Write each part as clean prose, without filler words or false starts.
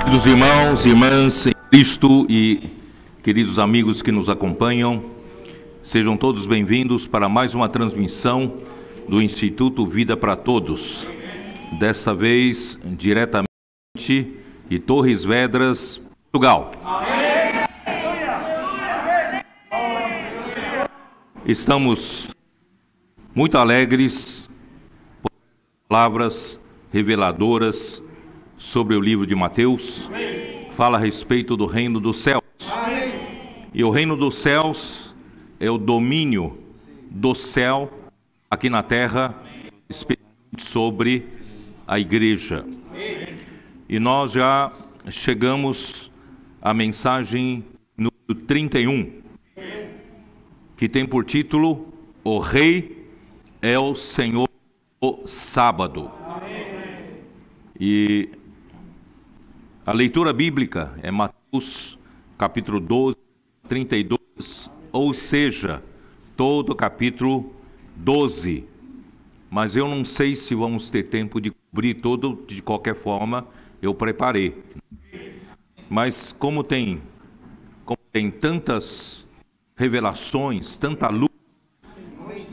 Queridos irmãos e irmãs em Cristo e queridos amigos que nos acompanham, sejam todos bem-vindos para mais uma transmissão do Instituto Vida para Todos. Desta vez, diretamente de Torres Vedras, Portugal. Estamos muito alegres por palavras reveladoras sobre o livro de Mateus. Fala a respeito do reino dos céus. E o reino dos céus é o domínio do céu aqui na terra, especialmente sobre a igreja. E nós já chegamos à mensagem número 31, que tem por título: O Rei é o Senhor do Sábado. E a leitura bíblica é Mateus capítulo 12, 32, ou seja, todo o capítulo 12. Mas eu não sei se vamos ter tempo de cobrir todo, de qualquer forma, eu preparei. Mas como tem tantas revelações, tanta luz,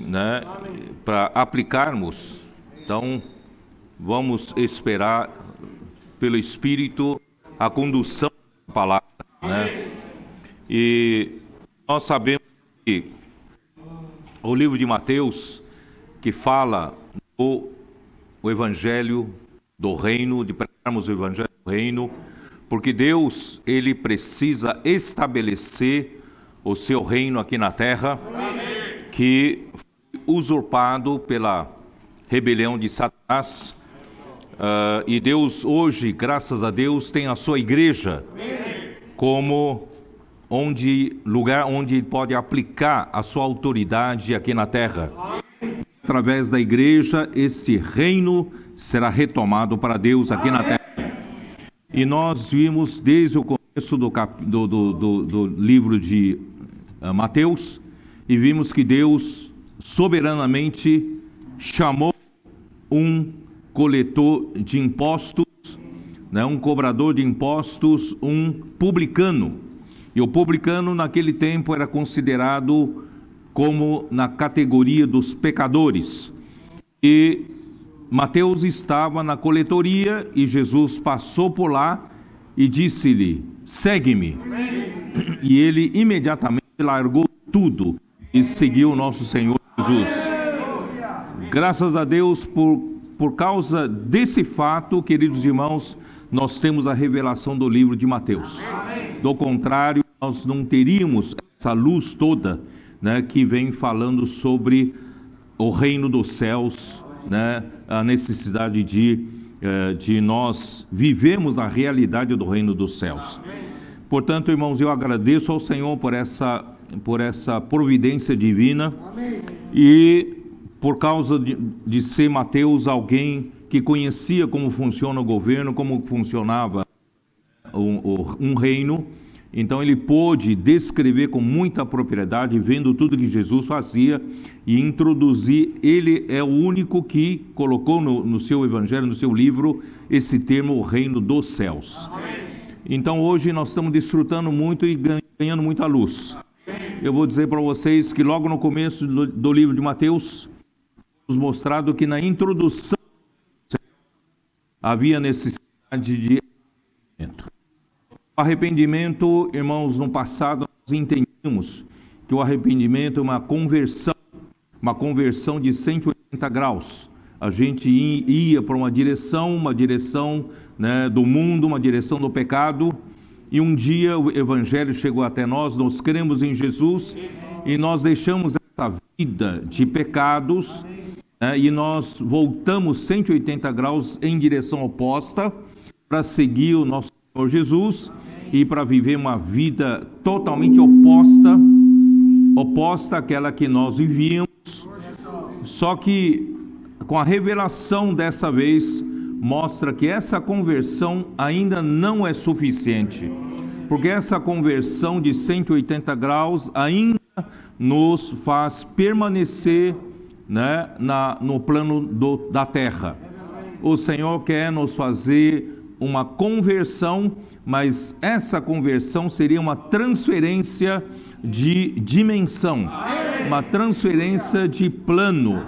né, para aplicarmos, então vamos esperar pelo Espírito a condução da palavra, né? E nós sabemos que o livro de Mateus, que fala o Evangelho do Reino, de pregarmos o Evangelho do Reino, porque Deus, Ele precisa estabelecer o seu reino aqui na terra, que foi usurpado pela rebelião de Satanás. E Deus hoje, graças a Deus, tem a sua igreja como lugar onde ele pode aplicar a sua autoridade aqui na terra. Através da igreja, esse reino será retomado para Deus aqui na terra. E nós vimos desde o começo do livro de Mateus, e vimos que Deus soberanamente chamou um coletor de impostos, né, um cobrador de impostos, um publicano. E o publicano naquele tempo era considerado como na categoria dos pecadores. E Mateus estava na coletoria e Jesus passou por lá e disse-lhe: segue-me. E ele imediatamente largou tudo e seguiu o nosso Senhor Jesus. Graças a Deus por causa desse fato, queridos irmãos, nós temos a revelação do livro de Mateus. Do contrário, nós não teríamos essa luz toda, né, que vem falando sobre o reino dos céus, né, a necessidade de nós vivemos na realidade do reino dos céus. Portanto, irmãos, eu agradeço ao Senhor por essa providência divina. E por causa de ser Mateus alguém que conhecia como funciona o governo, como funcionava um reino, então ele pôde descrever com muita propriedade, vendo tudo que Jesus fazia e introduzir. Ele é o único que colocou no seu evangelho, no seu livro, esse termo, o reino dos céus. Então hoje nós estamos desfrutando muito e ganhando muita luz. Eu vou dizer para vocês que logo no começo do livro de Mateus, mostrado que na introdução havia necessidade de arrependimento. O arrependimento, irmãos, no passado nós entendíamos que o arrependimento é uma conversão de 180 graus. A gente ia para uma direção, né, do mundo, uma direção do pecado, e um dia o Evangelho chegou até nós cremos em Jesus e nós deixamos essa vida de pecados, e nós voltamos 180 graus em direção oposta para seguir o nosso Senhor Jesus e para viver uma vida totalmente oposta àquela que nós vivíamos. Só que com a revelação dessa vez, mostra que essa conversão ainda não é suficiente, porque essa conversão de 180 graus ainda nos faz permanecer, né, no plano da terra. O Senhor quer nos fazer uma conversão, mas essa conversão seria uma transferência de dimensão, uma transferência de plano.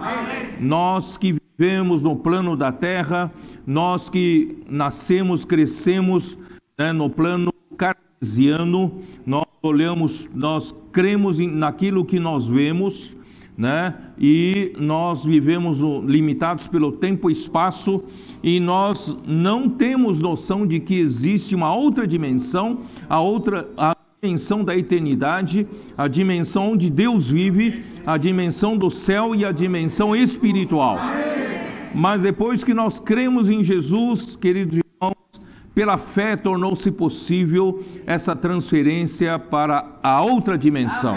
Nós que vivemos no plano da terra, nós que nascemos, crescemos, né, no plano cartesiano, nós olhamos, nós cremos naquilo que nós vemos, né? E nós vivemos limitados pelo tempo e espaço, e nós não temos noção de que existe uma outra dimensão, a dimensão da eternidade, a dimensão onde Deus vive, a dimensão do céu e a dimensão espiritual. Mas depois que nós cremos em Jesus, queridos irmãos, pela fé tornou-se possível essa transferência para a outra dimensão.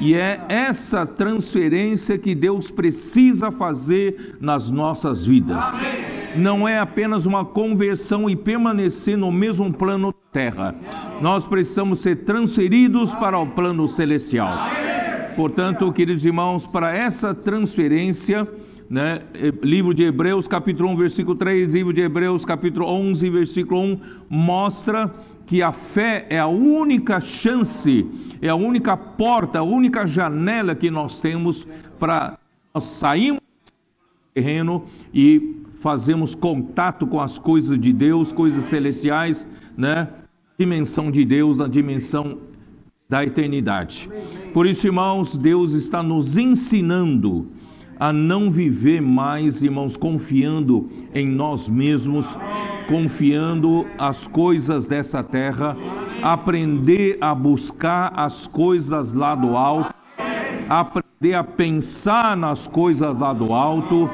E é essa transferência que Deus precisa fazer nas nossas vidas. Não é apenas uma conversão e permanecer no mesmo plano da terra. Nós precisamos ser transferidos para o plano celestial. Portanto, queridos irmãos, para essa transferência, né, livro de Hebreus capítulo 1 versículo 3, livro de Hebreus capítulo 11 versículo 1 mostra que a fé é a única chance, é a única porta, a única janela que nós temos para nós sairmos do terreno e fazermos contato com as coisas de Deus, coisas celestiais, né? Dimensão de Deus, a dimensão da eternidade. Por isso, irmãos, Deus está nos ensinando a não viver mais, irmãos, confiando em nós mesmos, confiando as coisas dessa terra, aprender a buscar as coisas lá do alto, aprender a pensar nas coisas lá do alto,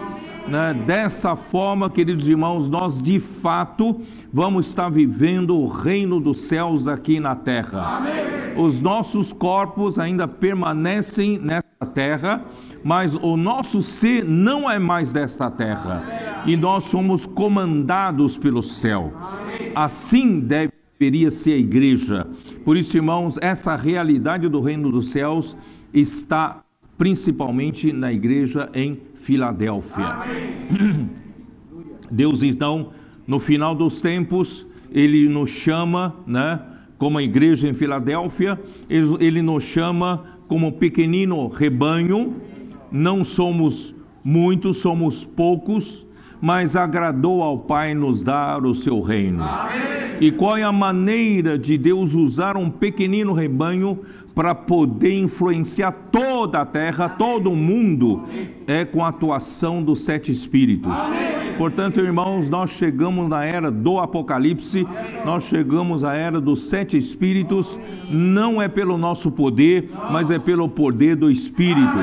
né? Dessa forma, queridos irmãos, nós de fato vamos estar vivendo o reino dos céus aqui na terra. Amém. Os nossos corpos ainda permanecem nessa terra, mas o nosso ser não é mais desta terra, e nós somos comandados pelo céu. Assim deveria ser a igreja. Por isso, irmãos, essa realidade do reino dos céus está principalmente na igreja em Filadélfia. Deus, então, no final dos tempos, Ele nos chama, né, como a igreja em Filadélfia, Ele nos chama como pequenino rebanho. Não somos muitos, somos poucos, mas agradou ao Pai nos dar o seu reino. Amém. E qual é a maneira de Deus usar um pequenino rebanho para poder influenciar toda a terra, todo o mundo? É com a atuação dos 7 Espíritos. Amém. Portanto, irmãos, nós chegamos na era do Apocalipse, nós chegamos à era dos 7 Espíritos, não é pelo nosso poder, mas é pelo poder do Espírito.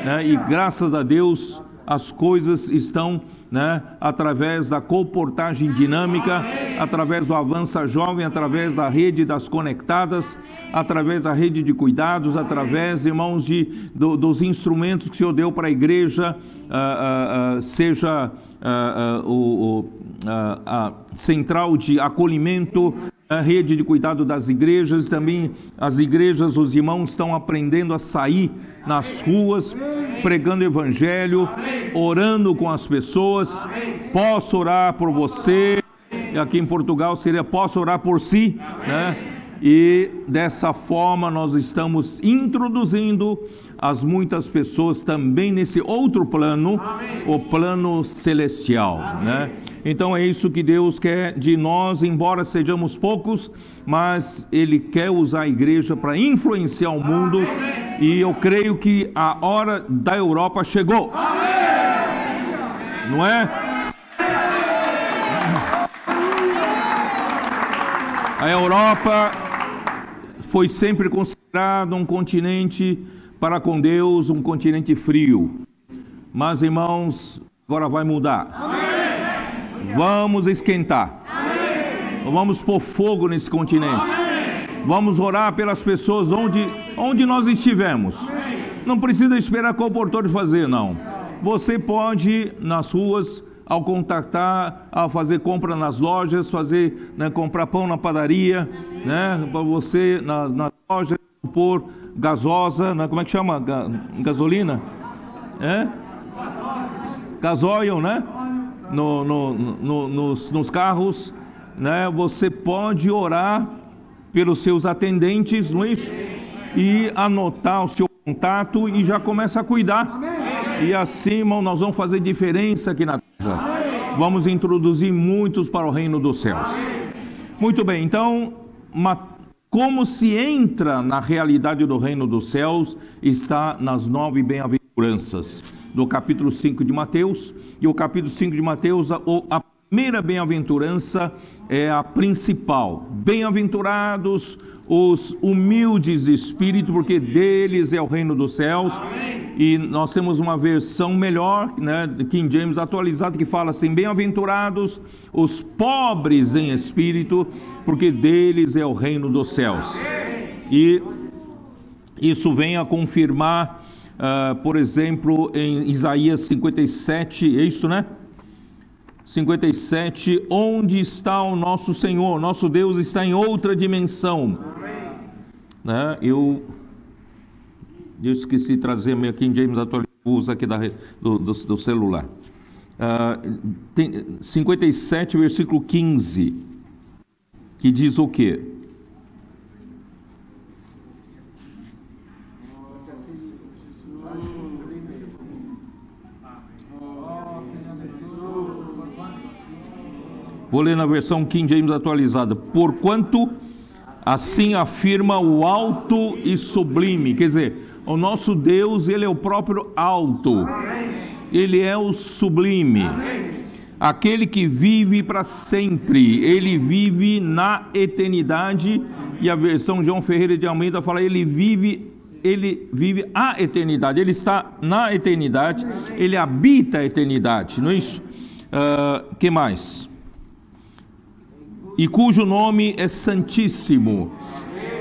Né? E graças a Deus as coisas estão, né, através da comportagem dinâmica, através do Avança Jovem, através da rede das conectadas, através da rede de cuidados, através, irmãos, dos instrumentos que o Senhor deu para a igreja, seja a central de acolhimento, a rede de cuidado das igrejas. Também as igrejas, os irmãos estão aprendendo a sair nas ruas, pregando o evangelho, orando com as pessoas. Posso orar por você? Aqui em Portugal seria posso orar por si, né? E dessa forma nós estamos introduzindo as muitas pessoas também nesse outro plano, o plano celestial, né? Então é isso que Deus quer de nós, embora sejamos poucos, mas Ele quer usar a igreja para influenciar o mundo, e eu creio que a hora da Europa chegou, não é? A Europa foi sempre considerado um continente para com Deus, um continente frio. Mas, irmãos, agora vai mudar. Amém. Vamos esquentar. Amém. Vamos pôr fogo nesse continente. Amém. Vamos orar pelas pessoas onde nós estivermos. Amém. Não precisa esperar qual portão fazer, não. Você pode, nas ruas, ao contactar, ao fazer compra nas lojas, fazer, né, comprar pão na padaria, né, para você na loja, pôr gasosa, né, como é que chama? Gasolina? Gasóleo, né? Nos carros, né, você pode orar pelos seus atendentes, não é isso? E anotar o seu contato e já começa a cuidar. E assim, irmão, nós vamos fazer diferença aqui na terra. Vamos introduzir muitos para o reino dos céus. Muito bem, então, como se entra na realidade do reino dos céus, está nas 9 bem-aventuranças do capítulo 5 de Mateus. E o capítulo 5 de Mateus, a primeira bem-aventurança é a principal. Bem-aventurados os humildes de espírito, porque deles é o reino dos céus. Amém. E nós temos uma versão melhor, né, King James atualizado, que fala assim: bem-aventurados os pobres em espírito, porque deles é o reino dos céus. Amém. E isso vem a confirmar, por exemplo, em Isaías 57, é isso, né? 57, onde está o nosso Senhor? Nosso Deus está em outra dimensão. Né? Eu esqueci de trazer minha King James atualizado aqui do celular. 57, versículo 15, que diz o quê? Vou ler na versão King James atualizada. Porquanto assim afirma o alto e sublime. Quer dizer, o nosso Deus, Ele é o próprio alto. Ele é o sublime. Aquele que vive para sempre. Ele vive na eternidade. E a versão João Ferreira de Almeida fala: Ele vive a eternidade. Ele está na eternidade. Ele habita a eternidade. Não é isso? Que mais? E cujo nome é Santíssimo,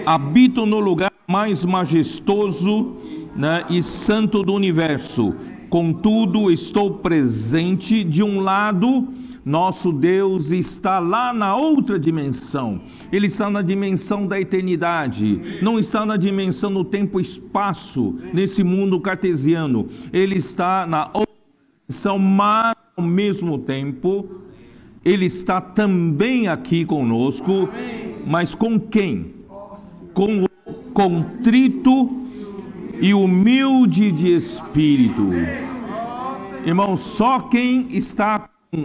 habito no lugar mais majestoso, né, e santo do universo. Contudo, estou presente. De um lado, nosso Deus está lá na outra dimensão. Ele está na dimensão da eternidade, não está na dimensão do tempo e espaço, nesse mundo cartesiano. Ele está na outra dimensão, mas ao mesmo tempo Ele está também aqui conosco. Mas com quem? Com o contrito e humilde de espírito. Irmão, só quem está com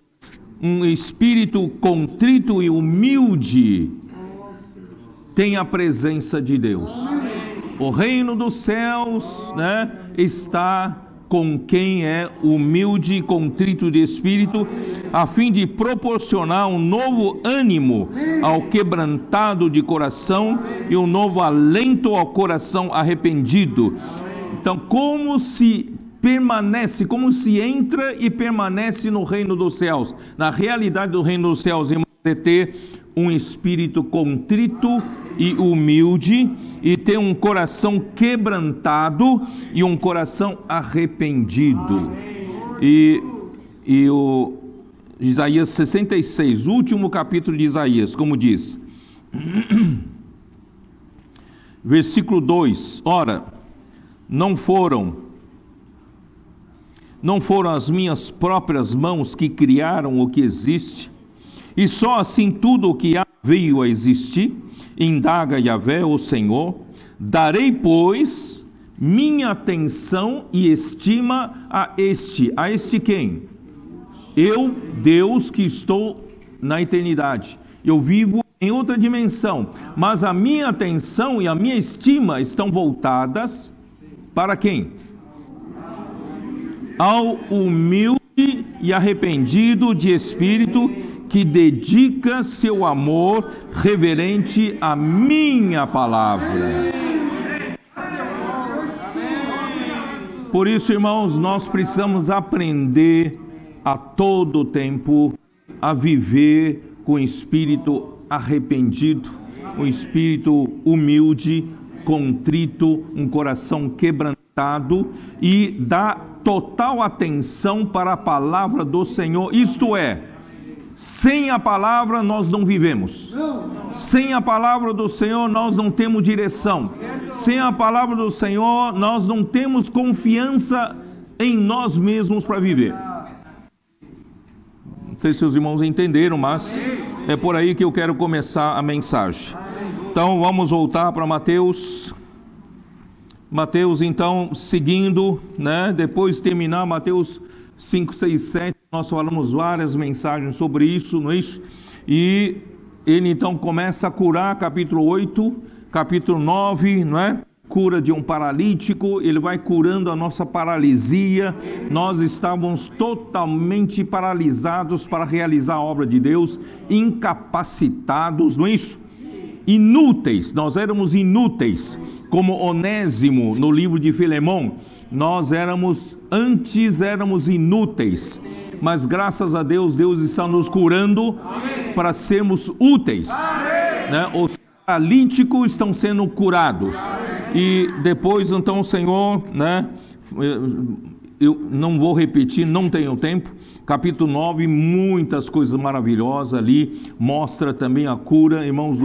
um espírito contrito e humilde tem a presença de Deus. O reino dos céus, né, está com quem é humilde e contrito de espírito, a fim de proporcionar um novo ânimo ao quebrantado de coração e um novo alento ao coração arrependido. Então, como se entra e permanece no reino dos céus? Na realidade do reino dos céus, irmãos, é ter um espírito contrito e humilde, e ter um coração quebrantado e um coração arrependido. E o Isaías 66, último capítulo de Isaías, como diz, versículo 2: ora, não foram as minhas próprias mãos que criaram o que existe, e só assim tudo o que há veio a existir? Indaga Yahvé, o Senhor. Darei, pois, minha atenção e estima a este quem? Eu, Deus, que estou na eternidade. Eu vivo em outra dimensão, mas a minha atenção e a minha estima estão voltadas para quem? Ao humilde e arrependido de espírito, que dedica seu amor reverente à minha palavra. Por isso, irmãos, nós precisamos aprender a todo tempo a viver com espírito arrependido, um espírito humilde, contrito, um coração quebrantado, e dar total atenção para a palavra do Senhor. Isto é, sem a palavra nós não vivemos. Sem a palavra do Senhor nós não temos direção. Sem a palavra do Senhor nós não temos confiança em nós mesmos para viver. Não sei se os irmãos entenderam, mas é por aí que eu quero começar a mensagem. Então vamos voltar para Mateus. Mateus, então, seguindo, né? Depois de terminar Mateus 5, 6, 7, nós falamos várias mensagens sobre isso, não é isso? E ele então começa a curar, capítulo 8, capítulo 9, não é? Cura de um paralítico, ele vai curando a nossa paralisia. Nós estávamos totalmente paralisados para realizar a obra de Deus, incapacitados, não é isso? Inúteis, nós éramos inúteis, como Onésimo no livro de Filemão. Nós antes éramos inúteis, mas graças a Deus, Deus está nos curando para sermos úteis, né? Os paralíticos estão sendo curados. E depois então o Senhor, né, eu não vou repetir, não tenho tempo, capítulo 9, muitas coisas maravilhosas ali, mostra também a cura, irmãos,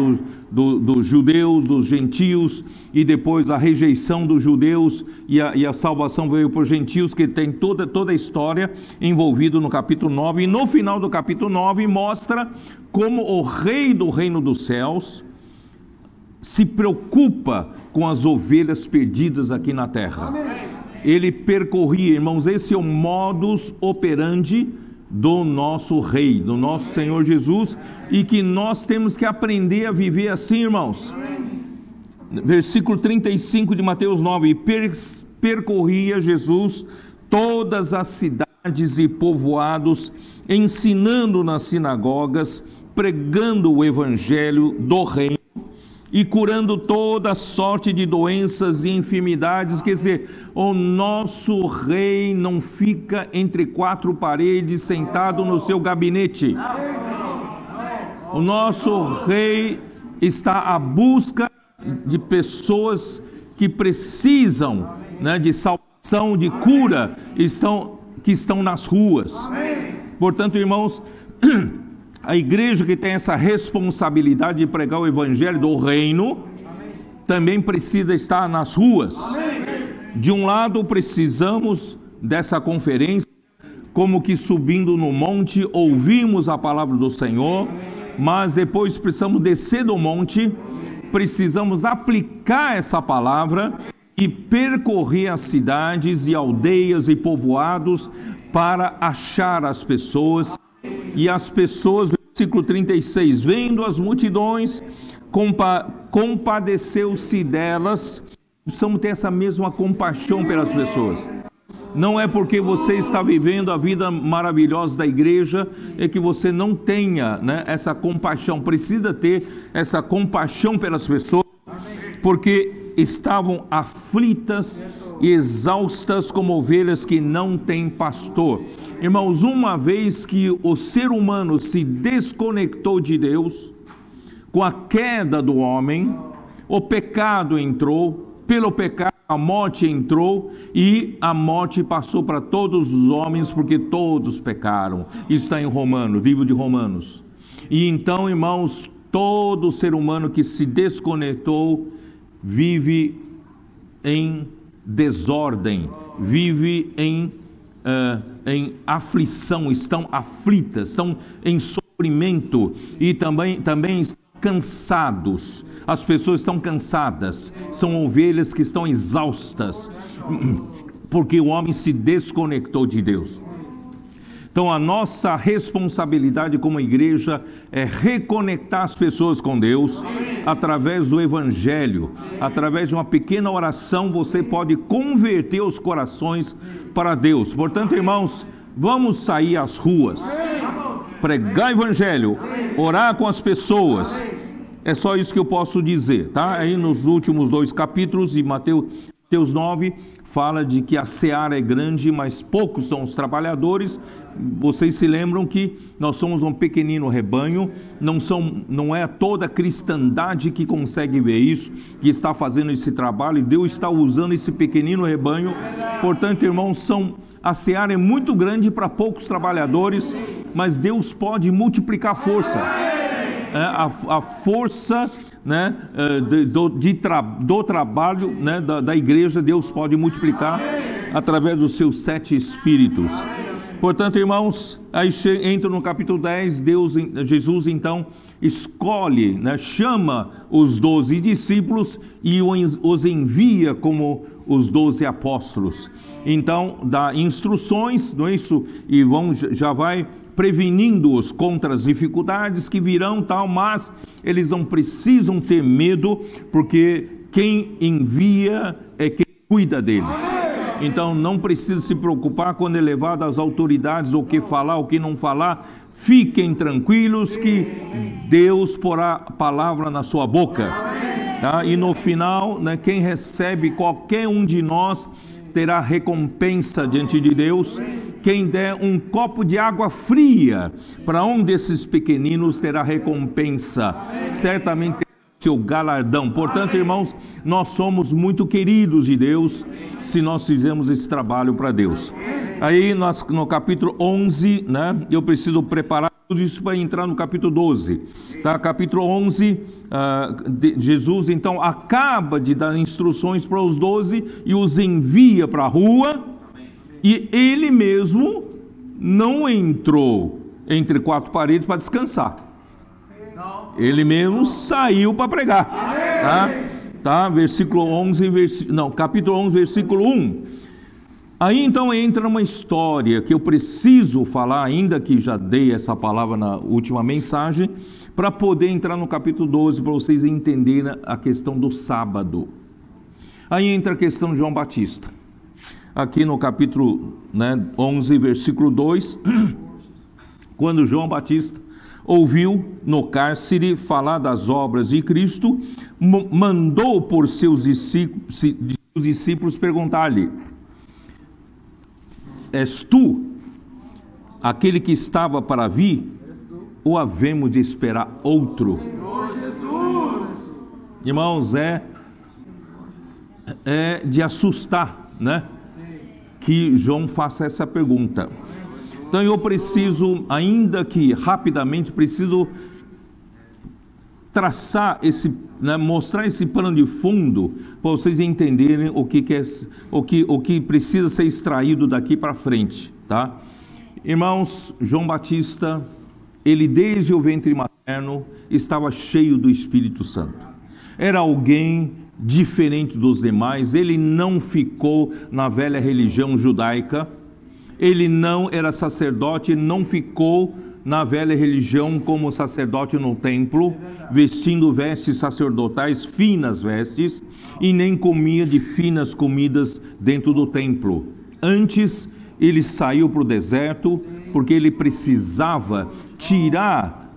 dos judeus, dos gentios, e depois a rejeição dos judeus e a salvação veio por gentios, que tem toda a história envolvida no capítulo 9, e no final do capítulo 9 mostra como o rei do reino dos céus se preocupa com as ovelhas perdidas aqui na terra. Ele percorria, irmãos, esse é o modus operandi do nosso rei, do nosso Senhor Jesus, e que nós temos que aprender a viver assim, irmãos. Versículo 35 de Mateus 9, percorria Jesus todas as cidades e povoados, ensinando nas sinagogas, pregando o evangelho do reino, e curando toda sorte de doenças e enfermidades. Quer dizer, o nosso rei não fica entre quatro paredes sentado no seu gabinete. O nosso rei está à busca de pessoas que precisam, né, de salvação, de cura, que estão nas ruas. Portanto, irmãos, a igreja que tem essa responsabilidade de pregar o evangelho do reino, também precisa estar nas ruas. De um lado, precisamos dessa conferência, como que subindo no monte, ouvimos a palavra do Senhor, mas depois precisamos descer do monte, precisamos aplicar essa palavra e percorrer as cidades e aldeias e povoados para achar as pessoas. E as pessoas, versículo 36, vendo as multidões, compadeceu-se delas. Precisamos ter essa mesma compaixão pelas pessoas. Não é porque você está vivendo a vida maravilhosa da igreja, é que você não tenha, né, essa compaixão. Precisa ter essa compaixão pelas pessoas, porque estavam aflitas e exaustas como ovelhas que não têm pastor. Irmãos, uma vez que o ser humano se desconectou de Deus, com a queda do homem, o pecado entrou, pelo pecado a morte entrou, e a morte passou para todos os homens, porque todos pecaram. Isso está em Romanos, livro de Romanos. E então, irmãos, todo ser humano que se desconectou vive em desordem, vive em aflição, estão aflitas, estão em sofrimento, e também estão cansados. As pessoas estão cansadas, são ovelhas que estão exaustas, porque o homem se desconectou de Deus. Então a nossa responsabilidade como igreja é reconectar as pessoas com Deus através do evangelho. Através de uma pequena oração você pode converter os corações para Deus. Portanto, irmãos, vamos sair às ruas, pregar evangelho, orar com as pessoas. É só isso que eu posso dizer, tá? Aí nos últimos 2 capítulos de Mateus 9 fala de que a seara é grande, mas poucos são os trabalhadores. Vocês se lembram que nós somos um pequenino rebanho, não é toda a cristandade que consegue ver isso, que está fazendo esse trabalho, e Deus está usando esse pequenino rebanho. Portanto, irmãos, a seara é muito grande para poucos trabalhadores, mas Deus pode multiplicar a força. A força, né, do trabalho, né, da igreja, Deus pode multiplicar através dos seus 7 espíritos. Portanto, irmãos, aí entra no capítulo 10, Jesus então escolhe, né, chama os 12 discípulos e os envia como os 12 apóstolos. Então, dá instruções, não é isso? E já vai prevenindo-os contra as dificuldades que virão, tal, mas eles não precisam ter medo, porque quem envia é quem cuida deles. Então não precisa se preocupar quando é levado às autoridades o que falar, o que não falar. Fiquem tranquilos que Deus porá a palavra na sua boca, tá? E no final, né, quem recebe, qualquer um de nós terá recompensa diante de Deus. Quem der um copo de água fria para um desses pequeninos terá recompensa, certamente terá seu galardão. Portanto, irmãos, nós somos muito queridos de Deus se nós fizermos esse trabalho para Deus. Aí no capítulo 11, né, eu preciso preparar tudo isso para entrar no capítulo 12, tá? Capítulo 11, Jesus então acaba de dar instruções para os 12 e os envia para a rua, e ele mesmo não entrou entre quatro paredes para descansar. Ele mesmo saiu para pregar, tá? Versículo 11, capítulo 11, versículo 1. Aí então entra uma história que eu preciso falar, ainda que já dei essa palavra na última mensagem, para poder entrar no capítulo 12, para vocês entenderem a questão do sábado. Aí entra a questão de João Batista. Aqui no capítulo 11, versículo 2, quando João Batista ouviu no cárcere falar das obras de Cristo, mandou por seus discípulos perguntar-lhe: és tu aquele que estava para vir, ou havemos de esperar outro? Irmãos, é de assustar, né? Que João faça essa pergunta. Então eu preciso, ainda que rapidamente, preciso traçar mostrar esse plano de fundo para vocês entenderem o que precisa ser extraído daqui para frente, tá? Irmãos, João Batista, ele desde o ventre materno estava cheio do Espírito Santo. Era alguém diferente dos demais. Ele não ficou na velha religião judaica. Ele não era sacerdote, não ficou na velha religião como sacerdote no templo, vestindo vestes sacerdotais, finas vestes, e nem comia de finas comidas dentro do templo. Antes, ele saiu para o deserto, porque ele precisava tirar,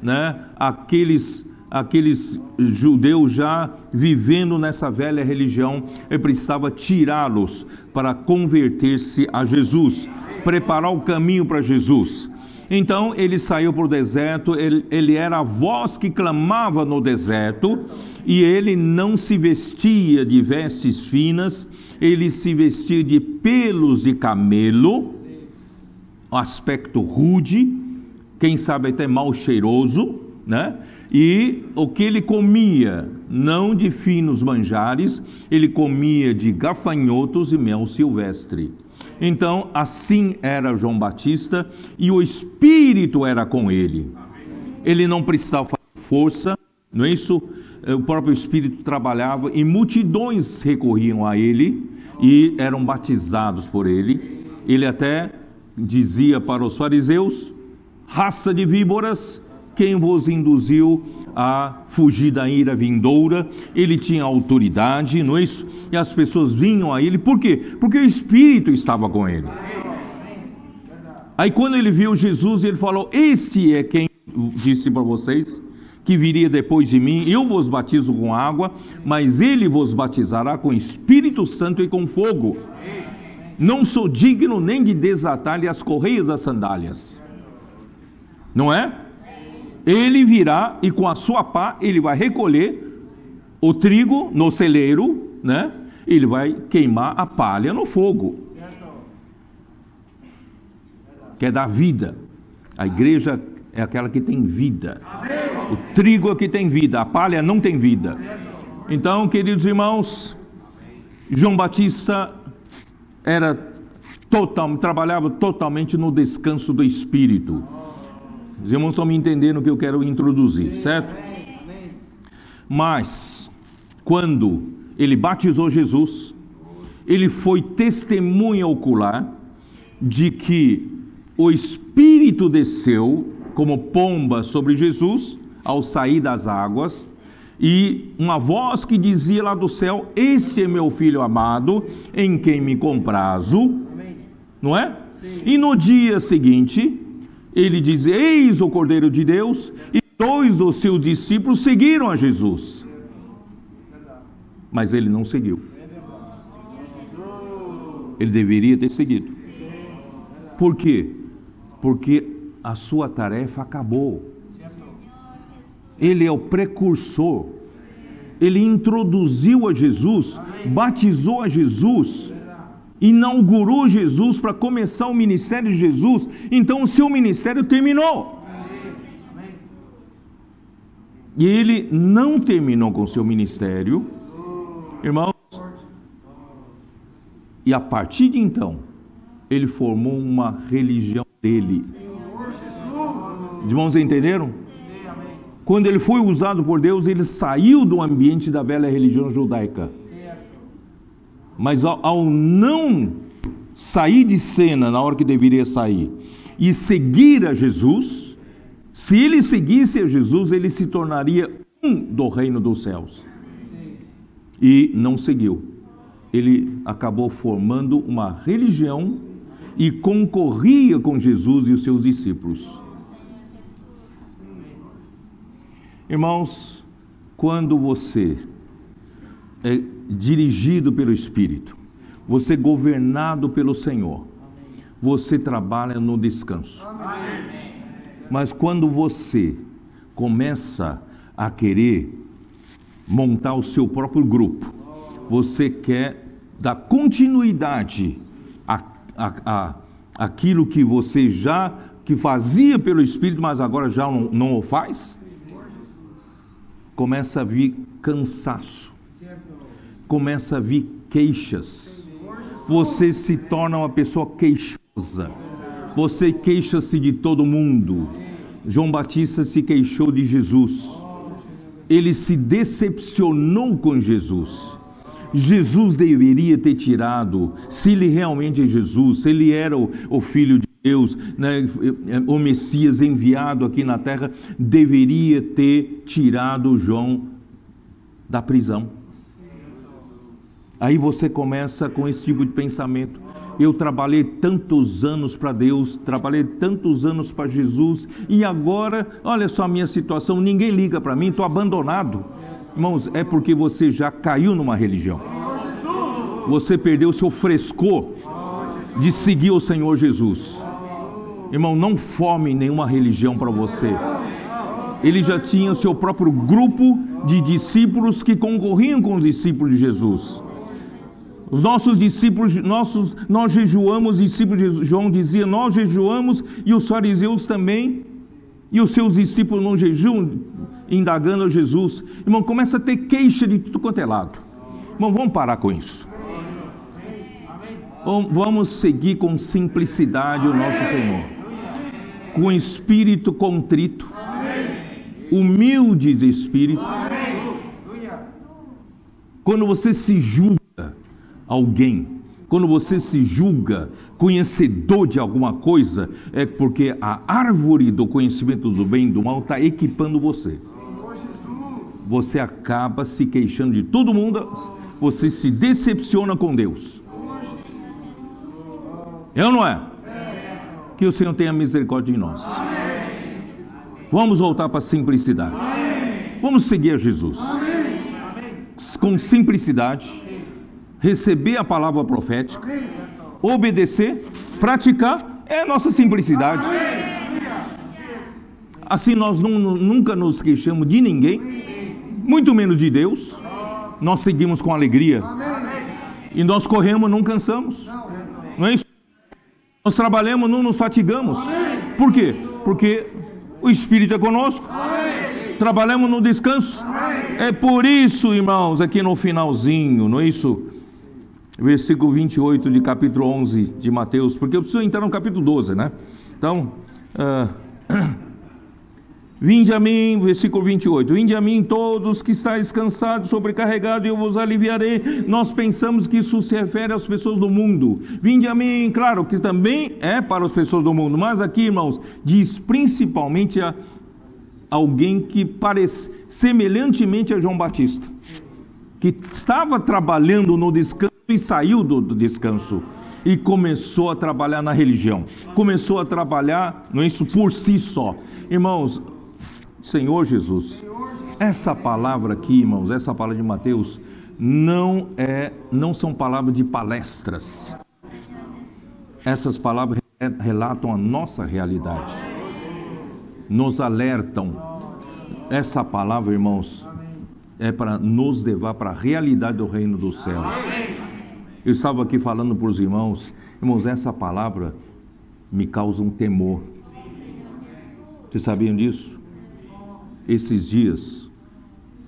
aqueles judeus já vivendo nessa velha religião. Ele precisava tirá-los para converter-se a Jesus, preparar o caminho para Jesus. Então ele saiu para o deserto. Ele era a voz que clamava no deserto, e ele não se vestia de vestes finas, ele se vestia de pelos de camelo, aspecto rude, quem sabe até mal cheiroso, né? E o que ele comia, não de finos manjares, ele comia de gafanhotos e mel silvestre. Então, assim era João Batista, e o Espírito era com ele. Ele não precisava fazer força, não é isso? O próprio Espírito trabalhava, e multidões recorriam a ele e eram batizados por ele. Ele até dizia para os fariseus: raça de víboras, quem vos induziu a fugir da ira vindoura? Ele tinha autoridade, não é isso? E as pessoas vinham a ele, por quê? Porque o Espírito estava com ele. Aí quando ele viu Jesus, ele falou: este é quem disse para vocês que viria depois de mim. Eu vos batizo com água, mas ele vos batizará com Espírito Santo e com fogo. Não sou digno nem de desatar-lhe as correias das sandálias. Não é? Ele virá e com a sua pá ele vai recolher o trigo no celeiro, né? Ele vai queimar a palha no fogo. Quer dar vida. A igreja é aquela que tem vida. O trigo é que tem vida, a palha não tem vida. Então, queridos irmãos, João Batista era trabalhava totalmente no descanso do Espírito. Os irmãos estão me entendendo o que eu quero introduzir, certo? Mas, quando ele batizou Jesus, ele foi testemunha ocular de que o Espírito desceu como pomba sobre Jesus ao sair das águas, e uma voz que dizia lá do céu: este é meu filho amado, em quem me comprazo, não é? E no dia seguinte, ele diz: eis o Cordeiro de Deus, e 2 dos seus discípulos seguiram a Jesus. Mas ele não seguiu. Ele deveria ter seguido. Por quê? Porque a sua tarefa acabou. Ele é o precursor. Ele introduziu a Jesus, batizou a Jesus, inaugurou Jesus para começar o ministério de Jesus. Então o seu ministério terminou. E ele não terminou com o seu ministério, irmãos. E a partir de então, ele formou uma religião dele. Irmãos, entenderam? Quando ele foi usado por Deus, ele saiu do ambiente da velha religião judaica. Mas ao não sair de cena na hora que deveria sair e seguir a Jesus, se ele seguisse a Jesus, ele se tornaria um do reino dos céus. E não seguiu. Ele acabou formando uma religião e concorria com Jesus e os seus discípulos. Irmãos, quando você é dirigido pelo Espírito, você é governado pelo Senhor, você trabalha no descanso. Mas quando você começa a querer montar o seu próprio grupo, você quer dar continuidade àquilo que você que fazia pelo Espírito, mas agora já não o faz, começa a vir cansaço, começa a vir queixas, você se torna uma pessoa queixosa, você queixa-se de todo mundo. João Batista se queixou de Jesus, ele se decepcionou com Jesus. Jesus deveria ter tirado, se ele realmente é Jesus, se ele era o Filho de Deus, né, o Messias enviado aqui na terra, deveria ter tirado João da prisão. Aí você começa com esse tipo de pensamento: eu trabalhei tantos anos para Deus, trabalhei tantos anos para Jesus, e agora, olha só a minha situação, ninguém liga para mim, estou abandonado. Irmãos, é porque você já caiu numa religião. Você perdeu o seu frescor de seguir o Senhor Jesus. Irmão, não forme nenhuma religião para você. Ele já tinha o seu próprio grupo de discípulos que concorriam com os discípulos de Jesus. Os nossos discípulos, nós jejuamos, os discípulos de João dizia, nós jejuamos, e os fariseus também, e os seus discípulos não jejuam, indagando a Jesus. Irmão, começa a ter queixa de tudo quanto é lado. Irmão, vamos parar com isso. Vamos seguir com simplicidade o nosso Senhor, com espírito contrito, humilde de espírito. Quando você se julga alguém, quando você se julga conhecedor de alguma coisa, é porque a árvore do conhecimento do bem e do mal está equipando você. Você acaba se queixando de todo mundo, você se decepciona com Deus. É ou não é? Que o Senhor tenha misericórdia de nós. Vamos voltar para a simplicidade. Vamos seguir a Jesus. Com simplicidade, receber a palavra profética, obedecer, praticar, é a nossa simplicidade. Assim nós nunca nos queixamos de ninguém, muito menos de Deus. Nós seguimos com alegria. E nós corremos, não cansamos. Não é isso? Nós trabalhamos, não nos fatigamos. Por quê? Porque o Espírito é conosco. Trabalhamos no descanso. É por isso, irmãos, aqui no finalzinho, não é isso? versículo 28 de capítulo 11 de Mateus, porque eu preciso entrar no capítulo 12, né? Então, vinde a mim, versículo 28, vinde a mim todos que estáis cansados, sobrecarregados, e eu vos aliviarei. Nós pensamos que isso se refere às pessoas do mundo. Vinde a mim, claro que também é para as pessoas do mundo, mas aqui, irmãos, diz principalmente a alguém que parece semelhantemente a João Batista, que estava trabalhando no descanso e saiu do descanso e começou a trabalhar na religião, começou a trabalhar, não é isso, por si só. Irmãos, Senhor Jesus, essa palavra aqui, irmãos, essa palavra de Mateus não são palavras de palestras. Essas palavras relatam a nossa realidade, nos alertam. Essa palavra, irmãos, é para nos levar para a realidade do reino dos céus. Eu estava aqui falando para os irmãos, essa palavra me causa um temor. Vocês sabiam disso? Esses dias,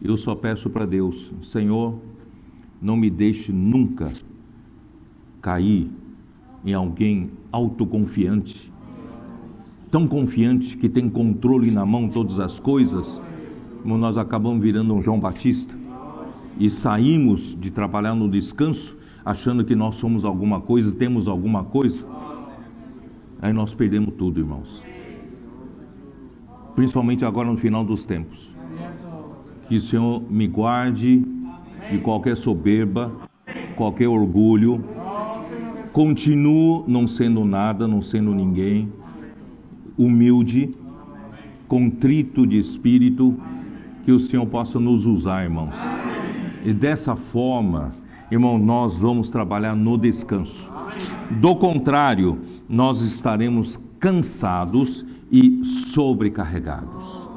eu só peço para Deus, Senhor, não me deixe nunca cair em alguém autoconfiante, tão confiante que tem controle na mão de todas as coisas, como nós acabamos virando um João Batista, e saímos de trabalhar no descanso, achando que nós somos alguma coisa, temos alguma coisa, aí nós perdemos tudo, irmãos. Principalmente agora no final dos tempos. Que o Senhor me guarde de qualquer soberba, qualquer orgulho. Continuo não sendo nada, não sendo ninguém. Humilde, contrito de espírito. Que o Senhor possa nos usar, irmãos. E dessa forma, irmão, nós vamos trabalhar no descanso. Do contrário, nós estaremos cansados e sobrecarregados.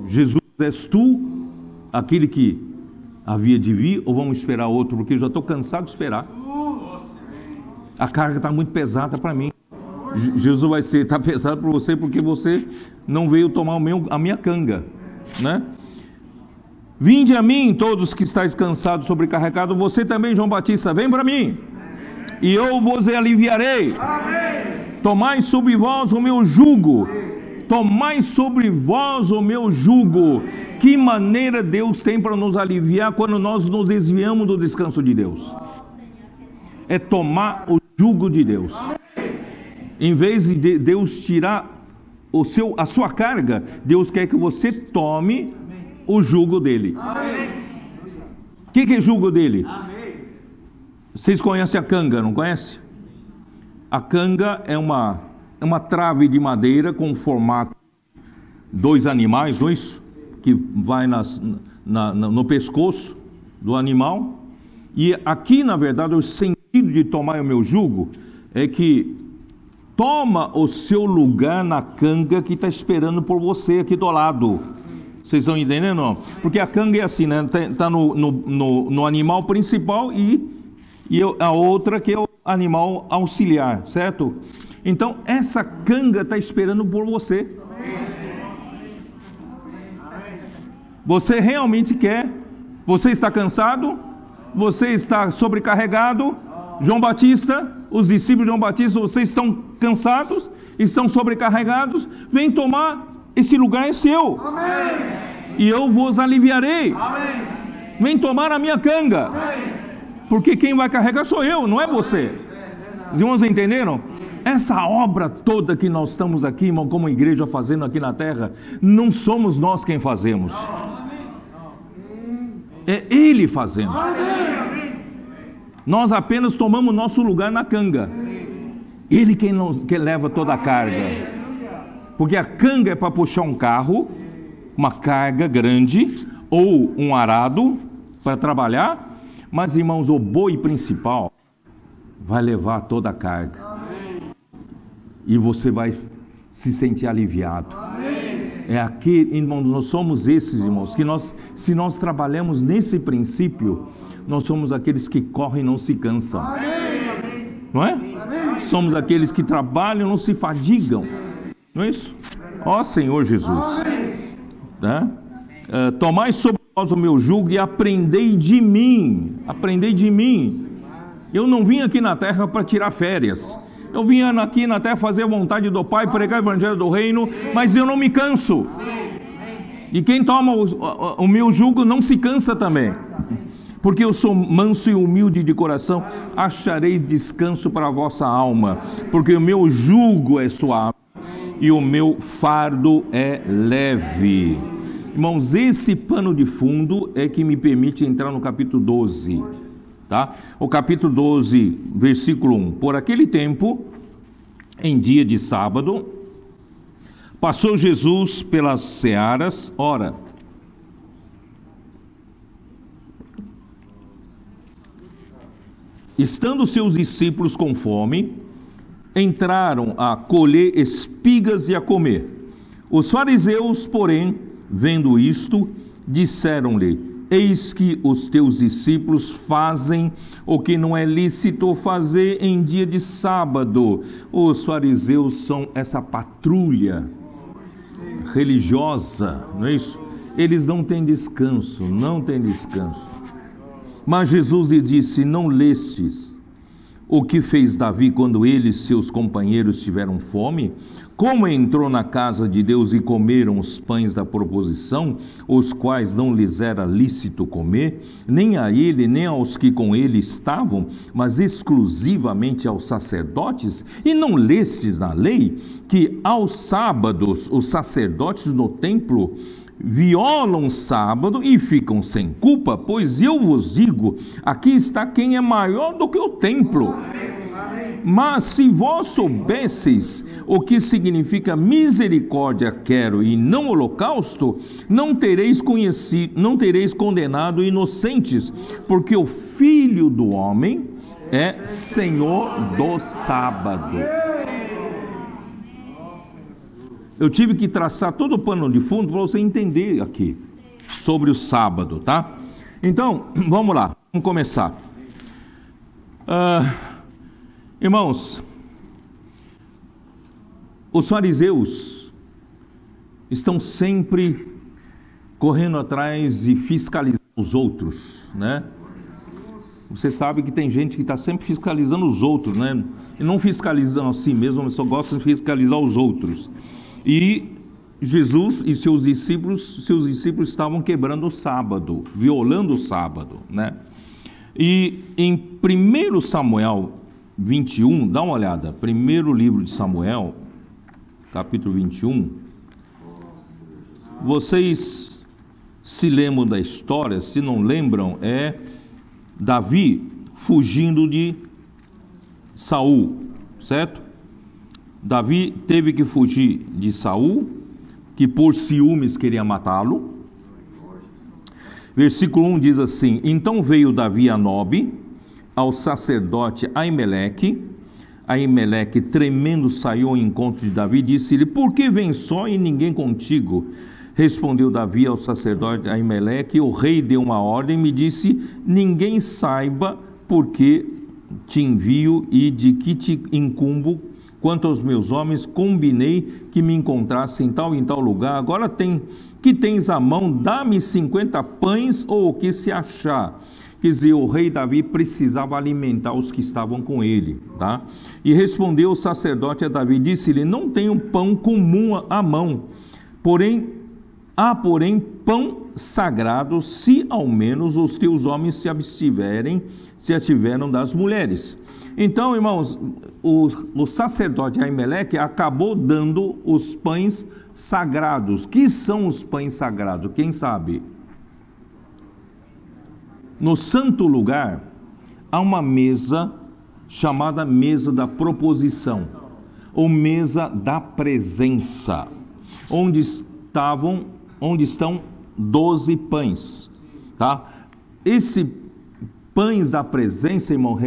Jesus, és tu aquele que havia de vir, ou vamos esperar outro? Porque eu já estou cansado de esperar. A carga está muito pesada para mim. Jesus vai ser, está pesado para você porque você não veio tomar a minha canga, né? Vinde a mim todos que estáis cansados, sobrecarregados. Você também, João Batista, vem para mim e eu vos aliviarei. Amém. Tomai sobre vós o meu jugo. Tomai sobre vós o meu jugo. Que maneira Deus tem para nos aliviar quando nós nos desviamos do descanso de Deus? É tomar o jugo de Deus. Em vez de Deus tirar a sua carga, Deus quer que você tome o jugo dele. O que é jugo dele? Vocês conhecem a canga, não conhecem? A canga é uma trave de madeira com formato dois animais, não é isso? Que vai no pescoço do animal. E aqui, na verdade, o sentido de tomar o meu jugo é que toma o seu lugar na canga que está esperando por você aqui do lado. Vocês estão entendendo, não? Porque a canga é assim, né? Está no animal principal e a outra que é o animal auxiliar, certo? Então, essa canga está esperando por você. Você realmente quer? Você está cansado? Você está sobrecarregado? João Batista, os discípulos de João Batista, vocês estão cansados? Estão sobrecarregados? Vem tomar, esse lugar é seu. Amém. E eu vos aliviarei. Amém. Vem tomar a minha canga. Amém. Porque quem vai carregar sou eu, não é você. Os irmãos entenderam? Essa obra toda que nós estamos aqui, irmão, como igreja fazendo aqui na terra, não somos nós quem fazemos. É Ele fazendo. Nós apenas tomamos nosso lugar na canga. Ele quem leva toda a carga. Porque a canga é para puxar um carro, uma carga grande, ou um arado para trabalhar. Mas, irmãos, o boi principal vai levar toda a carga. E você vai se sentir aliviado. É aquele, irmãos, nós somos esses, irmãos, que se nós trabalhamos nesse princípio, nós somos aqueles que correm e não se cansam. Não é? Somos aqueles que trabalham e não se fadigam. Não é isso? Ó Senhor Jesus. Tá? Tomai sobre o meu jugo e aprendei de mim. Aprendei de mim. Eu não vim aqui na terra para tirar férias. Eu vim aqui na terra fazer a vontade do Pai, pregar o evangelho do reino, mas eu não me canso. E quem toma o meu jugo não se cansa também. Porque eu sou manso e humilde de coração, achareis descanso para a vossa alma. Porque o meu jugo é suave e o meu fardo é leve. Irmãos, esse pano de fundo é que me permite entrar no capítulo 12. Tá? O capítulo 12, versículo 1. Por aquele tempo, em dia de sábado, passou Jesus pelas searas, ora, estando seus discípulos com fome, entraram a colher espigas e a comer. Os fariseus, porém, vendo isto, disseram-lhe: eis que os teus discípulos fazem o que não é lícito fazer em dia de sábado. Os fariseus são essa patrulha religiosa, não é isso? Eles não têm descanso, não têm descanso. Mas Jesus lhe disse: não lestes o que fez Davi quando ele e seus companheiros tiveram fome? Como entrou na casa de Deus e comeram os pães da proposição, os quais não lhes era lícito comer, nem a ele, nem aos que com ele estavam, mas exclusivamente aos sacerdotes? E não lestes na lei que aos sábados os sacerdotes no templo violam o sábado e ficam sem culpa? Pois eu vos digo, aqui está quem é maior do que o templo. Mas se vós soubesseis o que significa misericórdia quero e não holocausto, não tereis condenado inocentes, porque o Filho do Homem é Senhor do sábado. Eu tive que traçar todo o pano de fundo para você entender aqui sobre o sábado, tá? Então, vamos lá, vamos começar. Irmãos, os fariseus estão sempre correndo atrás e fiscalizando os outros, né? Você sabe que tem gente que está sempre fiscalizando os outros, né? E não fiscalizando a si mesmo, mas só gosta de fiscalizar os outros. E Jesus e seus discípulos estavam quebrando o sábado, violando o sábado, né? E em 1 Samuel 21, dá uma olhada, primeiro livro de Samuel, capítulo 21, vocês se lembram da história? Se não lembram, é Davi fugindo de Saul, certo? Davi teve que fugir de Saul, que por ciúmes queria matá-lo. Versículo 1 diz assim: então veio Davi a Nobe, ao sacerdote Aimeleque. Aimeleque, tremendo, saiu ao encontro de Davi e disse-lhe: por que vem só e ninguém contigo? Respondeu Davi ao sacerdote Aimeleque: o rei deu uma ordem, me disse: ninguém saiba porque te envio e de que te incumbo. Quanto aos meus homens, combinei que me encontrasse em tal lugar. Agora que tens à mão, dá-me 50 pães ou o que se achar. Quer dizer, o rei Davi precisava alimentar os que estavam com ele, tá? E respondeu o sacerdote a Davi, disse-lhe: não tenho pão comum à mão, há porém pão sagrado, se ao menos os teus homens se ativeram das mulheres. Então, irmãos, o sacerdote Aimeleque acabou dando os pães sagrados. Que são os pães sagrados? Quem sabe? No santo lugar, há uma mesa chamada mesa da proposição, ou mesa da presença, onde estão 12 pães, tá? Esse pães da presença, irmão,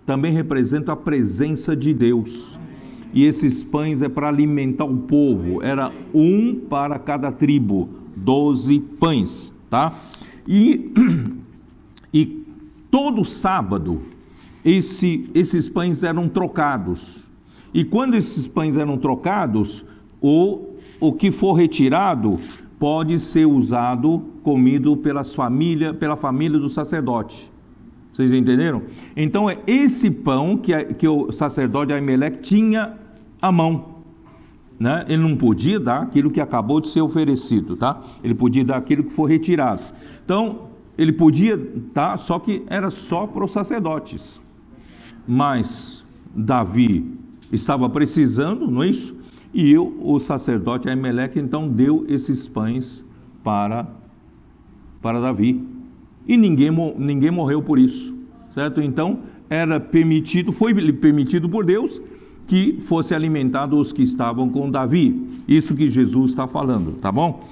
também representa a presença de Deus. E esses pães é para alimentar o povo. Era um para cada tribo, 12 pães, tá? E todo sábado, esses pães eram trocados. E quando esses pães eram trocados, o que for retirado pode ser usado, comido pela família do sacerdote. Vocês entenderam? Então é esse pão que o sacerdote Aimeleque tinha à mão, né? Ele não podia dar aquilo que acabou de ser oferecido, tá? Ele podia dar aquilo que foi retirado. Então ele podia, tá? Só que era só para os sacerdotes. Mas Davi estava precisando, não é isso? E o sacerdote Aimeleque então deu esses pães para Davi. E ninguém morreu por isso, certo? Então foi permitido por Deus que fosse alimentado os que estavam com Davi. Isso que Jesus está falando, tá bom?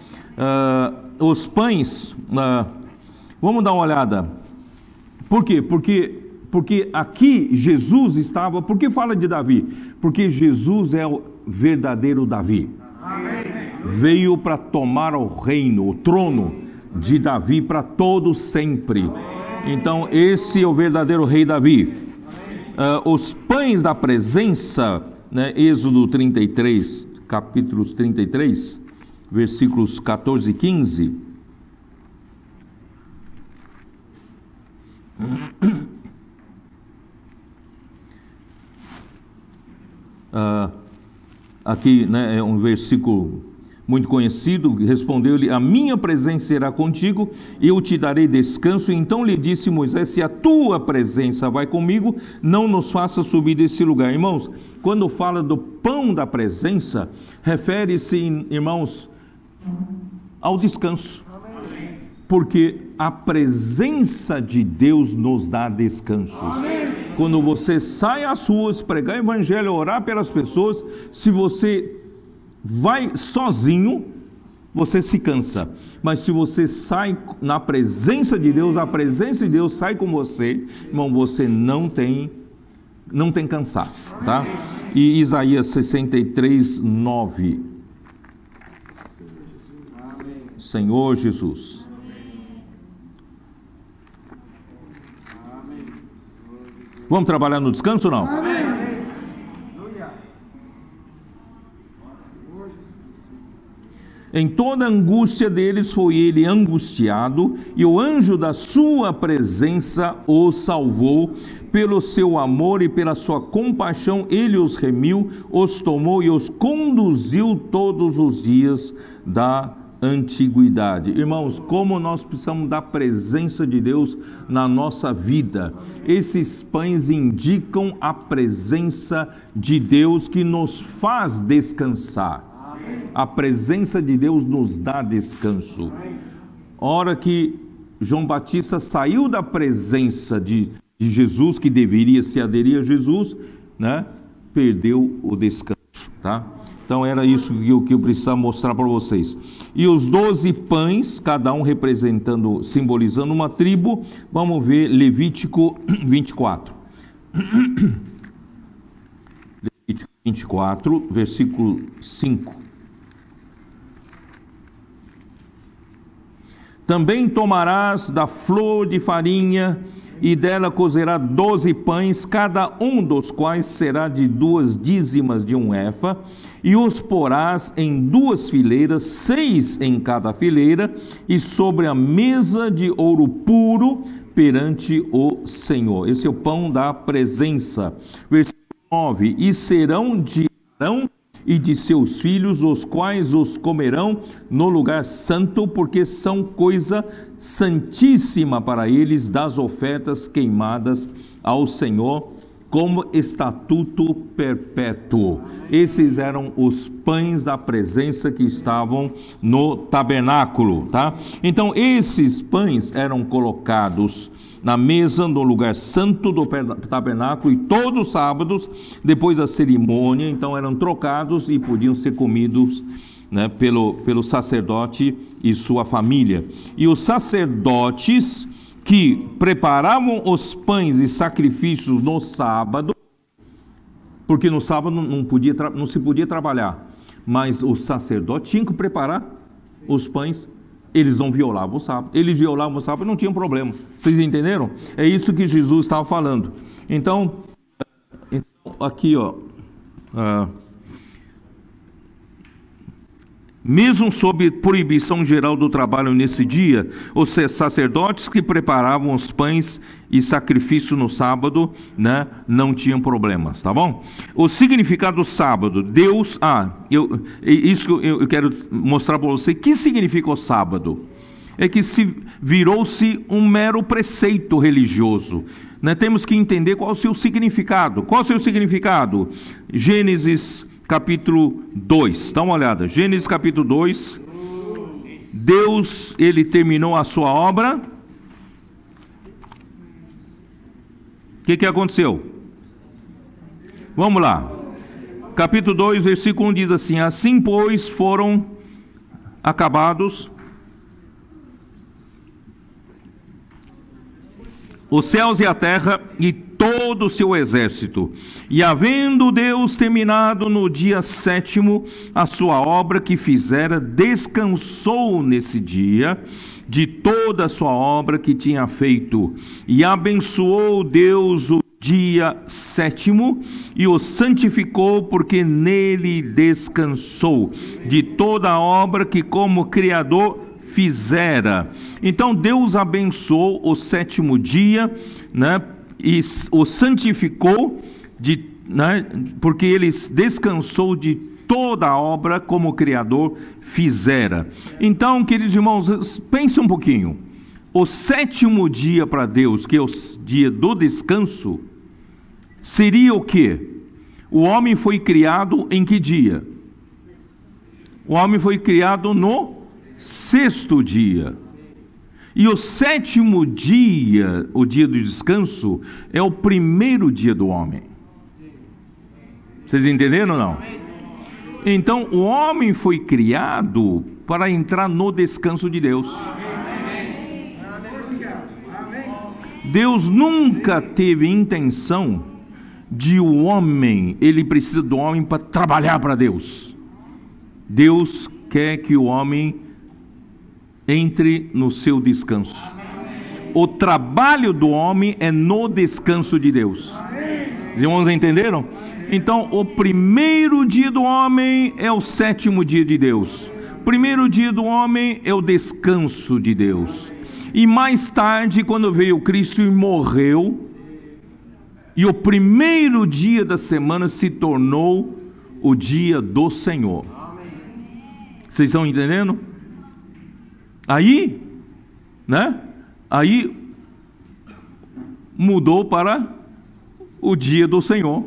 Os pães, vamos dar uma olhada. Por quê? Porque aqui Jesus estava. Por que fala de Davi? Porque Jesus é o verdadeiro Davi. Amém. Veio para tomar o reino, o trono de Davi para todo sempre. Então esse é o verdadeiro rei Davi. Os pães da presença, né? Êxodo 33, capítulos 33, versículos 14 e 15. Aqui, né, é um versículo muito conhecido. Respondeu-lhe: a minha presença será contigo, eu te darei descanso. Então lhe disse Moisés: se a tua presença vai comigo, não nos faça subir desse lugar. Irmãos, quando fala do pão da presença, refere-se, irmãos, ao descanso. Porque a presença de Deus nos dá descanso. Quando você sai às ruas, pregar o evangelho, orar pelas pessoas, se você vai sozinho, você se cansa. Mas se você sai na presença de Deus, a presença de Deus sai com você, irmão, você não tem cansaço, tá? E Isaías 63, 9. Senhor Jesus. Vamos trabalhar no descanso ou não? Amém. Em toda a angústia deles foi ele angustiado, e o anjo da sua presença o salvou. Pelo seu amor e pela sua compaixão ele os remiu, os tomou e os conduziu todos os dias da antiguidade. Irmãos, como nós precisamos da presença de Deus na nossa vida. Esses pães indicam a presença de Deus que nos faz descansar. A presença de Deus nos dá descanso. Hora que João Batista saiu da presença de Jesus, que deveria se aderir a Jesus, né? Perdeu o descanso, tá? Então era isso que eu precisava mostrar para vocês. E os 12 pães, cada um simbolizando uma tribo. Vamos ver Levítico 24. Levítico 24, versículo 5. Também tomarás da flor de farinha, e dela cozerá 12 pães, cada um dos quais será de 2 dízimas de um efa, e os porás em 2 fileiras, 6 em cada fileira, e sobre a mesa de ouro puro perante o Senhor. Esse é o pão da presença. Versículo 9: e serão de Arão e de seus filhos, os quais os comerão no lugar santo, porque são coisa santíssima para eles, das ofertas queimadas ao Senhor, como estatuto perpétuo. Esses eram os pães da presença que estavam no tabernáculo, tá? Então esses pães eram colocados na mesa, no lugar santo do tabernáculo, e todos os sábados, depois da cerimônia, então eram trocados e podiam ser comidos, né, pelo sacerdote e sua família. E os sacerdotes que preparavam os pães e sacrifícios no sábado, porque no sábado não se podia trabalhar, mas o sacerdote tinha que preparar os pães. Eles não violavam o sábado. Eles violavam o sábado, não tinham problema. Vocês entenderam? É isso que Jesus estava falando. Então aqui, ó, Mesmo sob proibição geral do trabalho nesse dia, os sacerdotes que preparavam os pães e sacrifício no sábado, né, não tinham problemas, tá bom? O significado do sábado, Deus... isso eu quero mostrar para você. Que significa o sábado? É que virou-se um mero preceito religioso. Né? Temos que entender qual é o seu significado. Qual é o seu significado? Gênesis capítulo 2, dá uma olhada, Gênesis capítulo 2, Deus, ele terminou a sua obra. O que aconteceu? Vamos lá, capítulo 2, versículo 1 diz assim: assim pois foram acabados os céus e a terra e todo o seu exército. E havendo Deus terminado no dia 7º a sua obra que fizera, descansou nesse dia de toda a sua obra que tinha feito. E abençoou Deus o dia 7º e o santificou, porque nele descansou de toda a obra que como Criador fizera. Então Deus abençoou o 7º dia, né, e o santificou, né, porque ele descansou de toda a obra como o Criador fizera. Então, queridos irmãos, pense um pouquinho. O 7º dia para Deus, que é o dia do descanso, seria o quê? O homem foi criado em que dia? O homem foi criado no 6º dia. E o 7º dia, o dia do descanso, é o primeiro dia do homem. Vocês entenderam ou não? Então, o homem foi criado para entrar no descanso de Deus. Deus nunca teve intenção de o homem, ele precisa do homem para trabalhar para Deus. Deus quer que o homem entre no seu descanso. O trabalho do homem é no descanso de Deus. Os irmãos entenderam? Então, o primeiro dia do homem é o 7º dia de Deus. O primeiro dia do homem é o descanso de Deus. E mais tarde, quando veio Cristo e morreu, e o primeiro dia da semana se tornou o dia do Senhor. Vocês estão entendendo? Aí, né? Aí mudou para o dia do Senhor.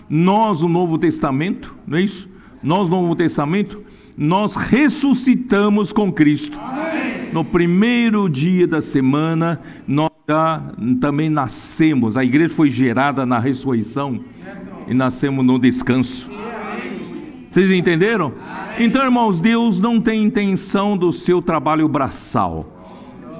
Nós, o Novo Testamento, não é isso? Nós, no Novo Testamento, nós ressuscitamos com Cristo. Amém. No primeiro dia da semana, nós já também nascemos. A igreja foi gerada na ressurreição e nascemos no descanso. Vocês entenderam? Então, irmãos, Deus não tem intenção do seu trabalho braçal,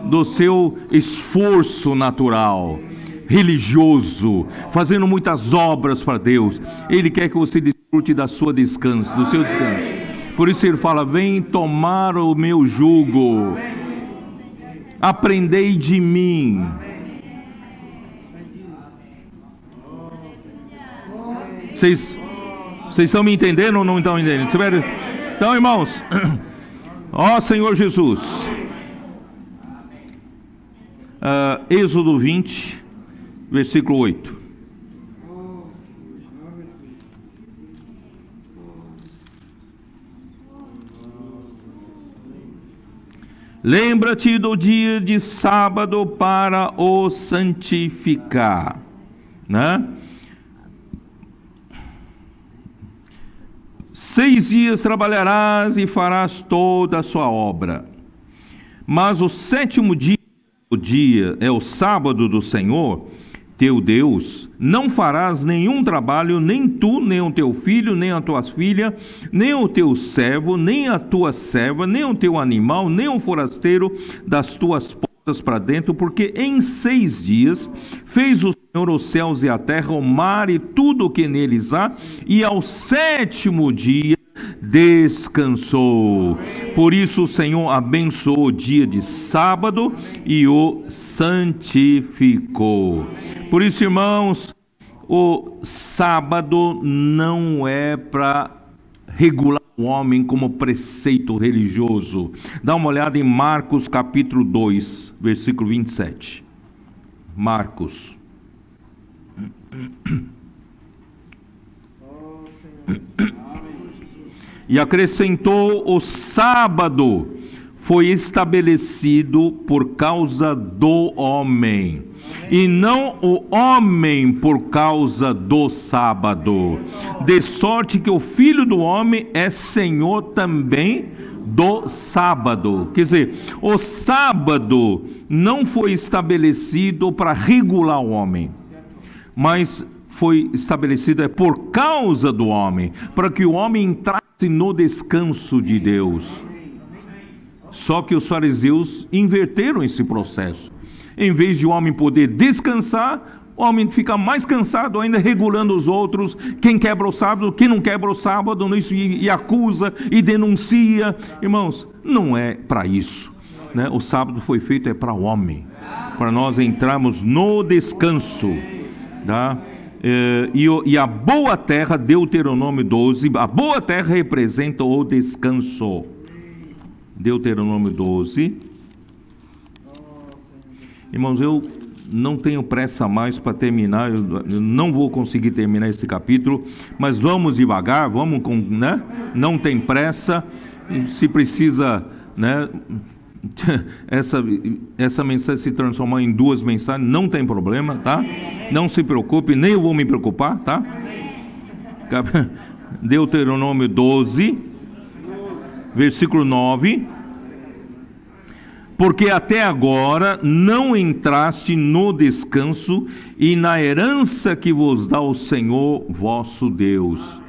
do seu esforço natural, religioso, fazendo muitas obras para Deus. Ele quer que você desfrute da sua descanso, do seu descanso. Por isso ele fala: vem tomar o meu jugo, aprendei de mim. Vocês estão me entendendo ou não estão entendendo? Então, irmãos, ó Senhor Jesus, Êxodo 20, versículo 8. Lembra-te do dia de sábado para o santificar, né? 6 dias trabalharás e farás toda a sua obra, mas o 7º dia, o dia é o sábado do Senhor teu Deus. Não farás nenhum trabalho, nem tu, nem o teu filho, nem a tua filha, nem o teu servo, nem a tua serva, nem o teu animal, nem o forasteiro das tuas portas para dentro, porque em 6 dias fez o Senhor os céus e a terra, o mar e tudo o que neles há, e ao 7º dia descansou. Por isso o Senhor abençoou o dia de sábado e o santificou. Por isso, irmãos, o sábado não é para regular o homem como preceito religioso. Dá uma olhada em Marcos capítulo 2, versículo 27. Marcos. E acrescentou: o sábado foi estabelecido por causa do homem, e não o homem por causa do sábado. De sorte que o Filho do Homem é Senhor também do sábado. Quer dizer, o sábado não foi estabelecido para regular o homem, mas foi estabelecido por causa do homem, para que o homem entrasse no descanso de Deus. Só que os fariseus inverteram esse processo. Em vez de o homem poder descansar, o homem fica mais cansado ainda, regulando os outros, quem quebra o sábado, quem não quebra o sábado, e acusa e denuncia. Irmãos, não é para isso, né? O sábado foi feito para o homem, para nós entrarmos no descanso, tá? E a boa terra, Deuteronômio 12, a boa terra representa o descanso. Deuteronômio 12. Irmãos, eu não tenho pressa mais para terminar, eu não vou conseguir terminar esse capítulo, mas vamos devagar, vamos com, né? Não tem pressa, se precisa, né? Essa mensagem se transformar em 2 mensagens, não tem problema, tá? Não se preocupe, nem eu vou me preocupar, tá? Deuteronômio 12, versículo 9. Porque até agora não entraste no descanso e na herança que vos dá o Senhor vosso Deus.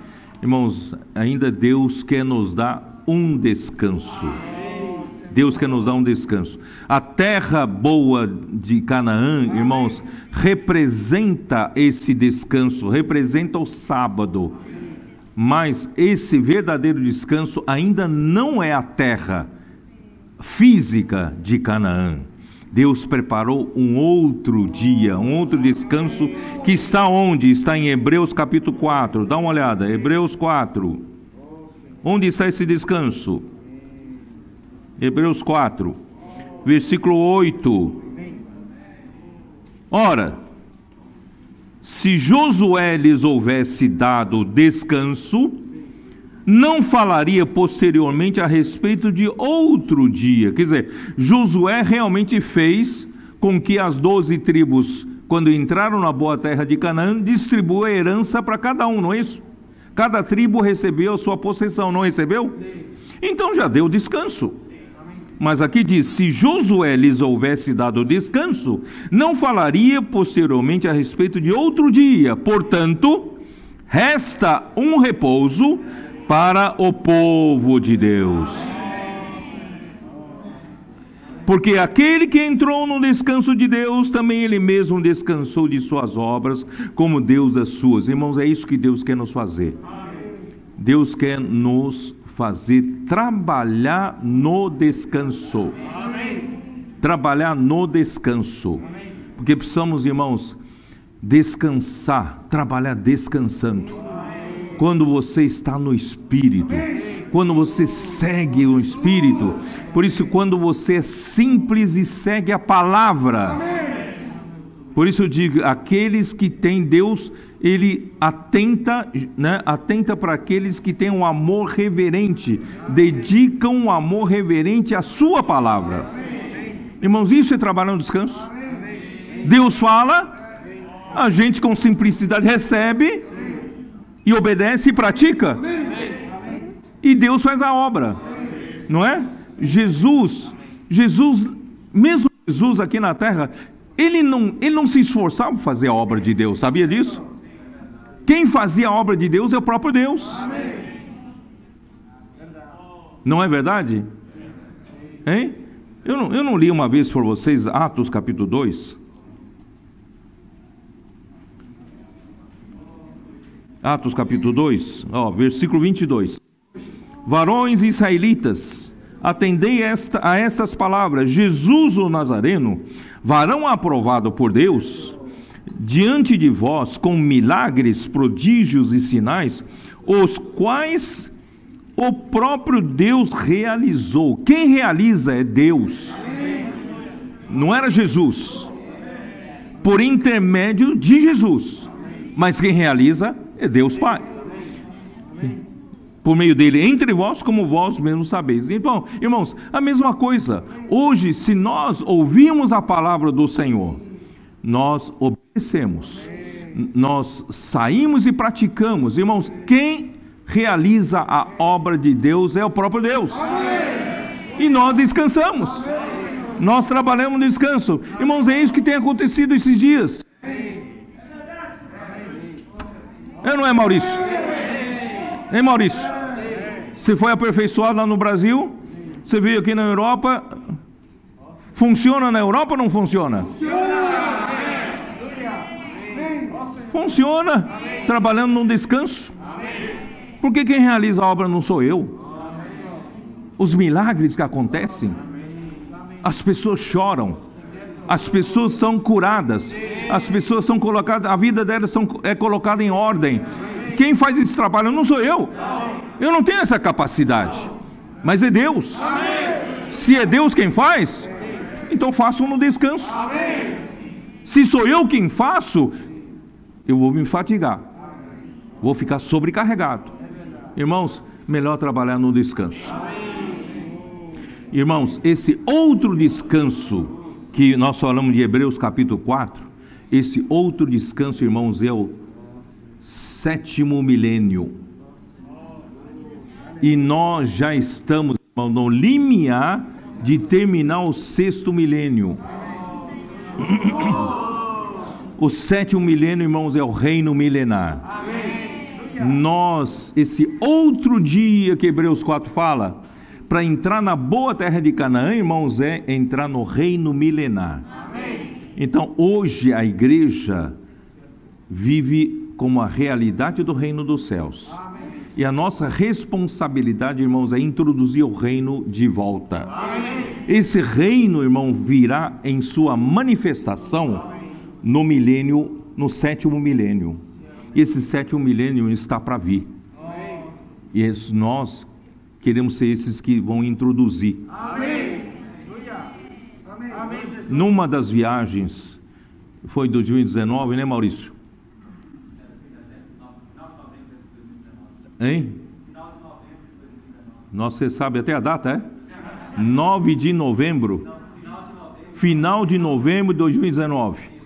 Irmãos, ainda Deus quer nos dar um descanso. Deus quer nos dar um descanso. A terra boa de Canaã, irmãos, representa esse descanso, representa o sábado. Mas esse verdadeiro descanso ainda não é a terra física de Canaã. Deus preparou um outro dia, um outro descanso, que está onde? Está em Hebreus capítulo 4. Dá uma olhada, Hebreus 4. Onde está esse descanso? Hebreus 4, versículo 8. Ora, se Josué lhes houvesse dado descanso, não falaria posteriormente a respeito de outro dia. Quer dizer, Josué realmente fez com que as 12 tribos, quando entraram na boa terra de Canaã, distribuiu a herança para cada um, não é isso? Cada tribo recebeu a sua possessão, não recebeu? Então já deu descanso. Mas aqui diz: se Josué lhes houvesse dado descanso, não falaria posteriormente a respeito de outro dia. Portanto, resta um repouso para o povo de Deus. Porque aquele que entrou no descanso de Deus, também ele mesmo descansou de suas obras, como Deus das suas. Irmãos, é isso que Deus quer nos fazer. Deus quer nos fazer trabalhar no descanso. Trabalhar no descanso. Porque precisamos, irmãos, descansar, trabalhar descansando. Quando você está no Espírito, quando você segue o Espírito, por isso quando você é simples e segue a palavra, por isso eu digo, aqueles que têm Deus, Ele atenta, né, atenta para aqueles que têm um amor reverente, dedicam um amor reverente à sua palavra. Irmãos, isso é trabalhar no descanso. Deus fala, a gente com simplicidade recebe, e obedece e pratica, e Deus faz a obra, não é? Jesus, mesmo Jesus aqui na terra, ele não se esforçava para fazer a obra de Deus, sabia disso? Quem fazia a obra de Deus é o próprio Deus. Não é verdade? Hein? Eu não li uma vez por vocês Atos capítulo 2? Atos capítulo 2, versículo 22. Varões israelitas, atendei a estas palavras: Jesus o Nazareno, varão aprovado por Deus, diante de vós com milagres, prodígios e sinais, os quais o próprio Deus realizou. Quem realiza é Deus. Não era Jesus. Por intermédio de Jesus. Mas quem realiza é Deus Pai. Por meio dele, entre vós, como vós mesmos sabeis. Então, irmãos, a mesma coisa. Hoje, se nós ouvirmos a palavra do Senhor, nós obedecemos, nós saímos e praticamos. Irmãos, quem realiza a obra de Deus é o próprio Deus. E nós descansamos. Nós trabalhamos no descanso. Irmãos, é isso que tem acontecido esses dias. Não é, Maurício? Hein, Maurício? Você foi aperfeiçoado lá no Brasil? Você veio aqui na Europa? Funciona na Europa ou não funciona? Funciona. Trabalhando no descanso. Porque quem realiza a obra não sou eu. Os milagres que acontecem, as pessoas choram, as pessoas são curadas, as pessoas são colocadas, a vida delas é colocada em ordem. Quem faz esse trabalho não sou eu. Eu não tenho essa capacidade, mas é Deus. Se é Deus quem faz, então façam no descanso. Se sou eu quem faço, eu vou me fatigar, vou ficar sobrecarregado. Irmãos, melhor trabalhar no descanso. Irmãos, esse outro descanso que nós falamos de Hebreus capítulo 4, esse outro descanso, irmãos, é o 7º milênio. E nós já estamos, irmão, no limiar de terminar o 6º milênio. O 7º milênio, irmãos, é o reino milenar. Nós, esse outro dia que Hebreus 4 fala, para entrar na boa terra de Canaã, irmãos, é entrar no reino milenar. Então, hoje a igreja vive como a realidade do reino dos céus. E a nossa responsabilidade, irmãos, é introduzir o reino de volta. Esse reino, irmão, virá em sua manifestação no milênio, no 7º milênio. Esse 7º milênio está para vir. E nós queremos ser esses que vão introduzir. Numa das viagens, foi em 2019, né, Maurício? Hein? Nossa, você sabe até a data, é? 9 de novembro. Final de novembro de 2019.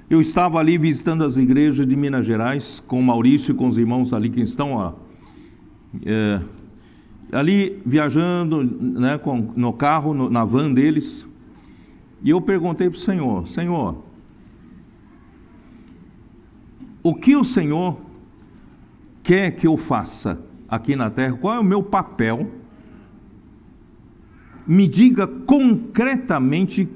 Eu estava ali visitando as igrejas de Minas Gerais, com o Maurício e com os irmãos ali que estão lá. Ali viajando, né, no carro, na van deles. E eu perguntei para o Senhor: Senhor, o que o Senhor quer que eu faça aqui na terra? Qual é o meu papel? Me diga concretamente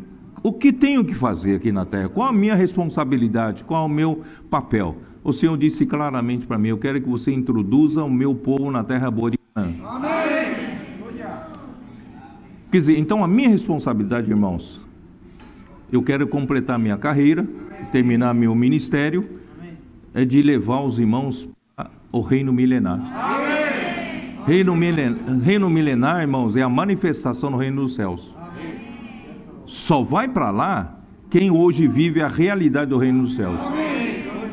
o que tenho que fazer aqui na terra. Qual a minha responsabilidade? Qual é o meu papel? O Senhor disse claramente para mim: eu quero que você introduza o meu povo na terra boa de Canaã. Amém. Quer dizer, então a minha responsabilidade, irmãos, eu quero completar minha carreira, terminar meu ministério, é de levar os irmãos ao reino milenar. Reino milenar, irmãos, é a manifestação no reino dos céus. Só vai para lá quem hoje vive a realidade do reino dos céus.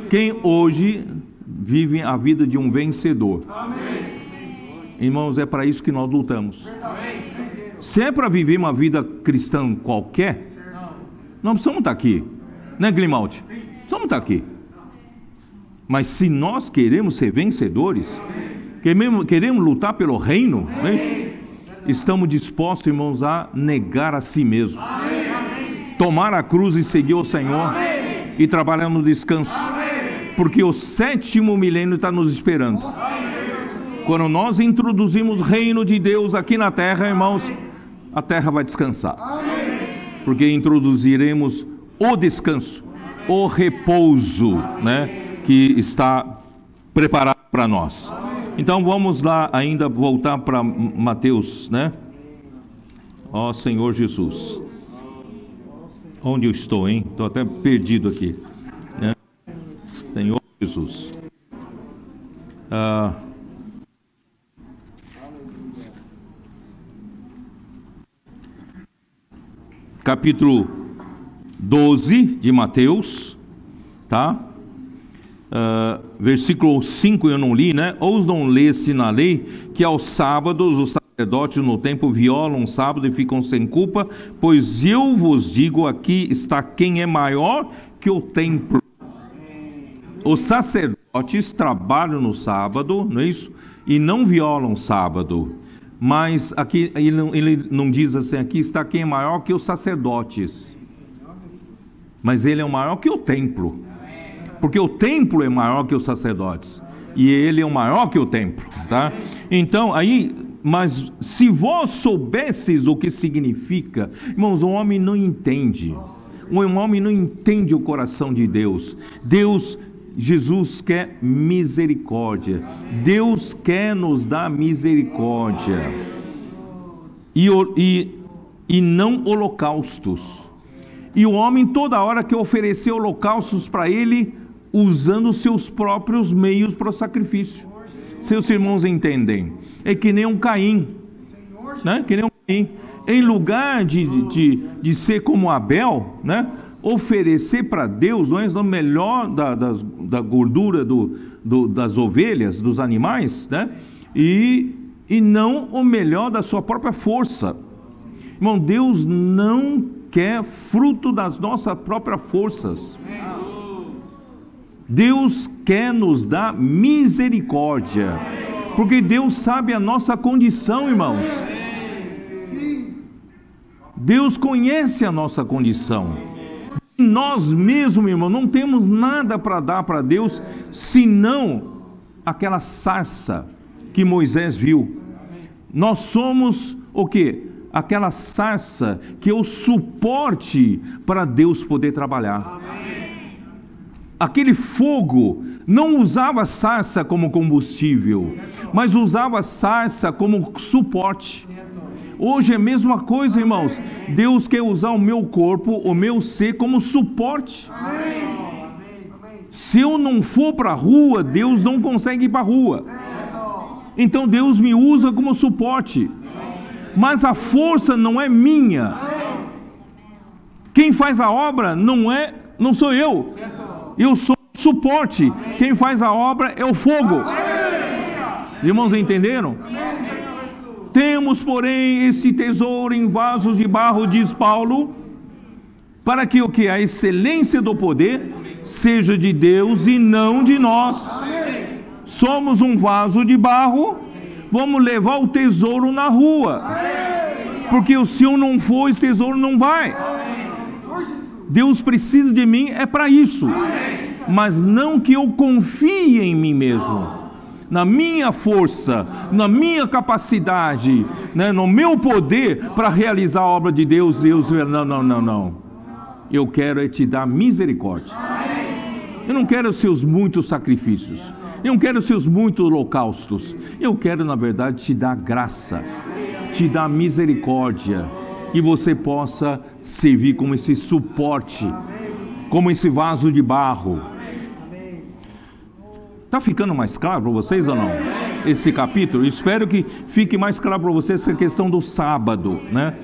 Quem hoje vive a vida de um vencedor. Irmãos, é para isso que nós lutamos. Se é para viver uma vida cristã qualquer, nós precisamos estar aqui, né, Grimaldi? Precisamos estar aqui. Mas se nós queremos ser vencedores, queremos lutar pelo reino, né? Estamos dispostos, irmãos, a negar a si mesmo, tomar a cruz e seguir o Senhor e trabalhar no descanso, porque o 7º milênio está nos esperando. Quando nós introduzimos o reino de Deus aqui na terra, irmãos, a terra vai descansar, porque introduziremos o descanso, o repouso, né, que está preparado para nós. Então vamos lá ainda voltar para Mateus, né? Ó Senhor Jesus. Onde eu estou, hein? Estou até perdido aqui, né? Senhor Jesus. capítulo 12 de Mateus, tá? Versículo 5 eu não li, né? Ou não lesse na lei que aos sábados os sacerdotes no templo violam o sábado e ficam sem culpa, pois eu vos digo, aqui está quem é maior que o templo. Os sacerdotes trabalham no sábado, não é isso? E não violam o sábado. Mas aqui ele não diz assim, aqui está quem é maior que os sacerdotes. Mas ele é maior que o templo. Porque o templo é maior que os sacerdotes. E ele é maior que o templo, tá? Então, aí, mas se vós soubesses o que significa, irmãos, o homem não entende. Um homem não entende o coração de Deus. Jesus quer misericórdia. Deus quer nos dar misericórdia. E não holocaustos. E o homem toda hora quer oferecer holocaustos para ele, usando os seus próprios meios para o sacrifício. Seus irmãos entendem. É que nem um Caim, né? Que nem um Caim. Em lugar de ser como Abel, né? Oferecer para Deus, não é o melhor da gordura das ovelhas, dos animais, né? E não o melhor da sua própria força. Irmão, Deus não quer fruto das nossas próprias forças. Deus quer nos dar misericórdia, porque Deus sabe a nossa condição, irmãos. Deus conhece a nossa condição. Nós mesmos, irmão, não temos nada para dar para Deus, senão aquela sarça que Moisés viu. Nós somos o quê? Aquela sarça que é o suporte para Deus poder trabalhar. Aquele fogo não usava sarça como combustível, mas usava sarça como suporte. Hoje é a mesma coisa, irmãos. Deus quer usar o meu corpo, o meu ser como suporte. Se eu não for para a rua, Deus não consegue ir para a rua. Então Deus me usa como suporte. Mas a força não é minha. Quem faz a obra não sou eu. Eu sou o suporte. Quem faz a obra é o fogo. Irmãos, entenderam? Temos, porém, esse tesouro em vasos de barro, diz Paulo, para que o que? A excelência do poder seja de Deus e não de nós. Somos um vaso de barro, vamos levar o tesouro na rua. Porque se eu não for, esse tesouro não vai. Deus precisa de mim, é para isso. Mas não que eu confie em mim mesmo, na minha força, na minha capacidade, né, no meu poder para realizar a obra de Deus. Não. Eu quero te dar misericórdia. Eu não quero os seus muitos sacrifícios. Eu não quero os seus muitos holocaustos. Eu quero, na verdade, te dar graça, te dar misericórdia, que você possa servir como esse suporte, como esse vaso de barro. Está ficando mais claro para vocês ou não? Esse capítulo? Espero que fique mais claro para vocês essa questão do sábado, né?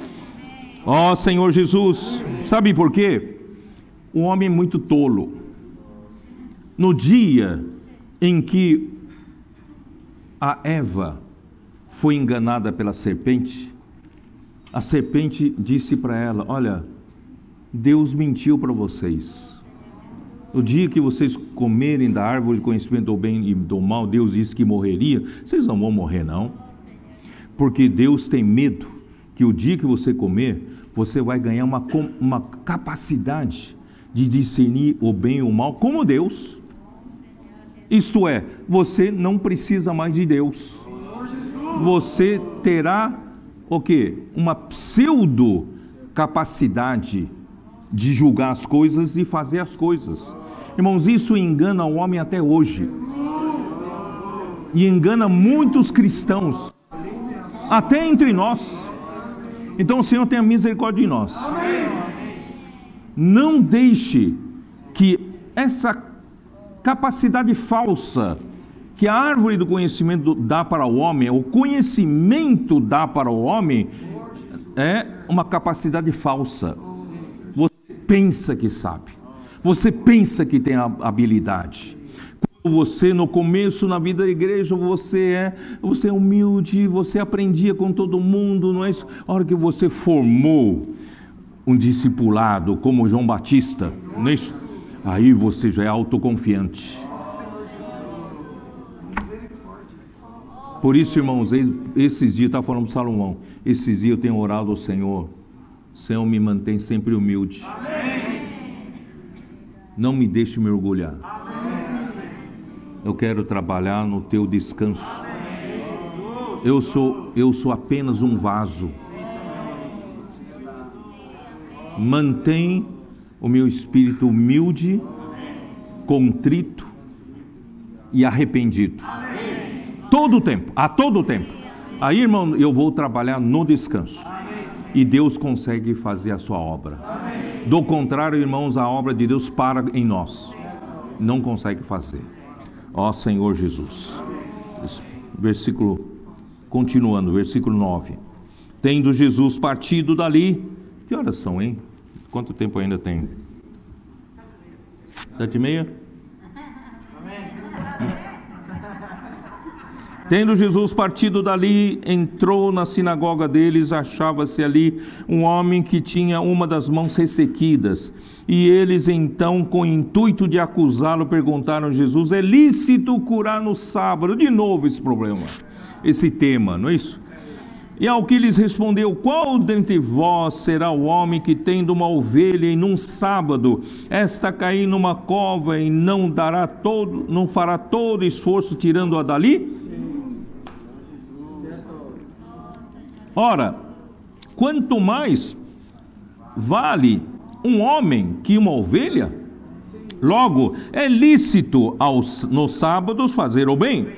Ó Senhor Jesus, sabe por quê? O homem é muito tolo. No dia em que a Eva foi enganada pela serpente, a serpente disse para ela: olha, Deus mentiu para vocês. No dia que vocês comerem da árvore do conhecimento do bem e do mal, Deus disse que morreria. Vocês não vão morrer, não. Porque Deus tem medo que o dia que você comer, você vai ganhar uma capacidade de discernir o bem e o mal como Deus. Isto é, você não precisa mais de Deus. Você terá o quê? Uma pseudo capacidade de julgar as coisas e fazer as coisas. Irmãos, isso engana o homem até hoje. E engana muitos cristãos, até entre nós. Então o Senhor tenha misericórdia de nós. Não deixe que essa capacidade falsa que a árvore do conhecimento dá para o homem, o conhecimento dá para o homem, é uma capacidade falsa. pensa que sabe, você pensa que tem habilidade. Quando você, no começo, na vida da igreja, você é humilde, você aprendia com todo mundo, não é isso? A hora que você formou um discipulado como João Batista, não é isso? Aí você já é autoconfiante. Por isso, irmãos, esses dias, está falando para Salomão, esses dias eu tenho orado ao Senhor, Senhor, me mantém sempre humilde. Amém. Não me deixe me orgulhar. Amém. Eu quero trabalhar no teu descanso. Eu sou apenas um vaso. Mantém o meu espírito humilde, contrito e arrependido. Todo o tempo, a todo tempo. Aí, irmão, eu vou trabalhar no descanso. E Deus consegue fazer a sua obra. Do contrário, irmãos, a obra de Deus para em nós. Não consegue fazer. Ó Senhor Jesus. Continuando, versículo 9. Tendo Jesus partido dali. Que horas são, hein? Quanto tempo ainda tem? 7h30? Tendo Jesus partido dali, entrou na sinagoga deles, achava-se ali um homem que tinha uma das mãos ressequidas. E eles então, com o intuito de acusá-lo, perguntaram a Jesus: é lícito curar no sábado? De novo esse problema, esse tema, não é isso? E ao que lhes respondeu: qual dentre vós será o homem que, tendo uma ovelha e num sábado, esta cair numa cova e não fará todo esforço tirando-a dali? Ora, quanto mais vale um homem que uma ovelha? Logo, é lícito nos sábados fazer o bem.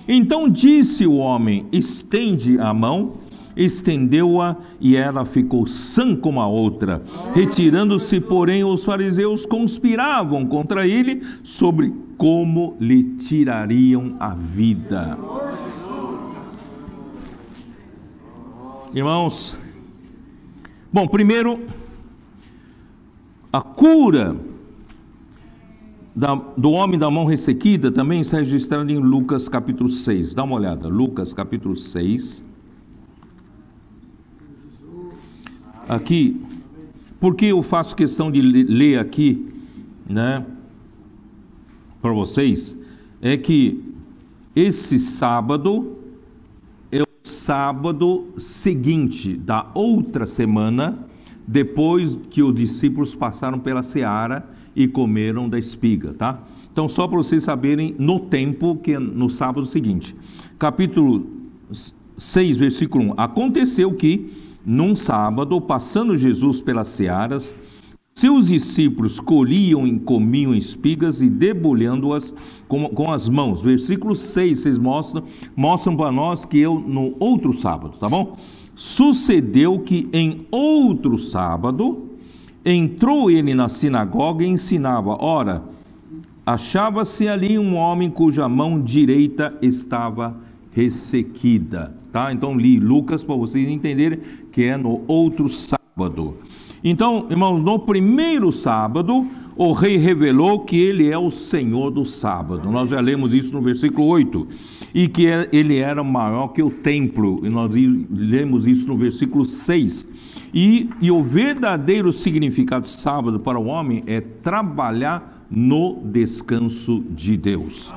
Então disse o homem: estende a mão. Estendeu-a e ela ficou sã como a outra. Retirando-se, porém, os fariseus conspiravam contra ele sobre como lhe tirariam a vida. Irmãos, bom, primeiro, a cura do homem da mão ressequida também está registrada em Lucas capítulo 6. Dá uma olhada, Lucas capítulo 6. Aqui, porque eu faço questão de ler aqui, né, para vocês, é que esse sábado é o sábado seguinte da outra semana, depois que os discípulos passaram pela seara e comeram da espiga, tá? Então, só para vocês saberem, no tempo, que é no sábado seguinte. Capítulo 6, versículo 1. Aconteceu que, num sábado, passando Jesus pelas searas, seus discípulos colhiam e comiam espigas e debulhando-as com as mãos. Versículo 6, vocês mostram para nós que no outro sábado, tá bom? Sucedeu que em outro sábado, entrou ele na sinagoga e ensinava. Ora, achava-se ali um homem cuja mão direita estava ressequida, tá? Então li Lucas para vocês entenderem que é no outro sábado. Então, irmãos, no primeiro sábado, o rei revelou que ele é o Senhor do sábado. Nós já lemos isso no versículo 8. E que ele era maior que o templo. E nós lemos isso no versículo 6. E o verdadeiro significado de sábado para o homem é trabalhar no descanso de Deus.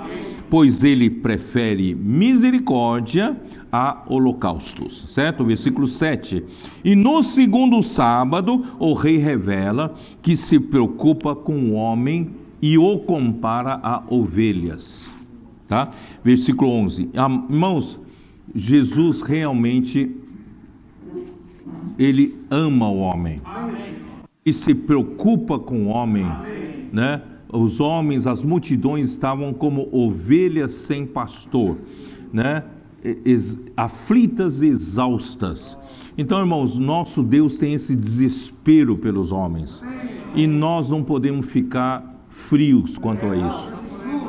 Pois ele prefere misericórdia a holocaustos, certo? Versículo 7. E no segundo sábado, o rei revela que se preocupa com o homem e o compara a ovelhas, tá? Versículo 11. Irmãos, Jesus realmente, ele ama o homem. E se preocupa com o homem, né? Os homens, as multidões estavam como ovelhas sem pastor, né? Aflitas e exaustas. Então, irmãos, nosso Deus tem esse desespero pelos homens. E nós não podemos ficar frios quanto a isso,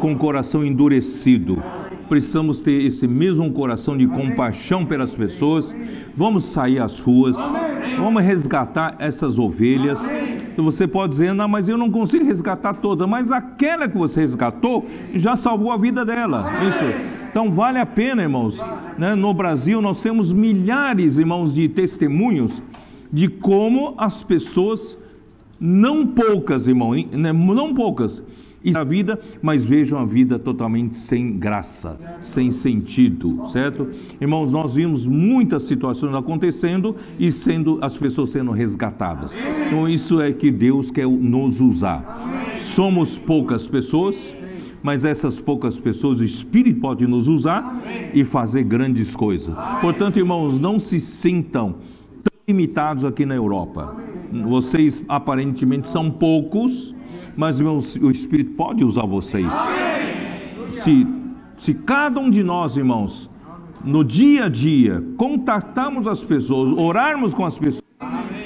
com o coração endurecido. Precisamos ter esse mesmo coração de compaixão pelas pessoas. Vamos sair às ruas, vamos resgatar essas ovelhas. Você pode dizer, não, mas eu não consigo resgatar toda, mas aquela que você resgatou já salvou a vida dela. Isso. Então vale a pena, irmãos, né? No Brasil nós temos milhares, irmãos, de testemunhos de como as pessoas, não poucas, irmão, né? Não poucas, e a vida, mas vejam a vida totalmente sem graça, sem sentido, certo? Irmãos, nós vimos muitas situações acontecendo e as pessoas sendo resgatadas. Então isso é que Deus quer nos usar. Somos poucas pessoas, mas essas poucas pessoas, o Espírito pode nos usar e fazer grandes coisas. Portanto, irmãos, não se sintam tão limitados aqui na Europa. Vocês aparentemente são poucos, mas, irmãos, o Espírito pode usar vocês. Se cada um de nós, irmãos, no dia a dia, contatarmos as pessoas, orarmos com as pessoas,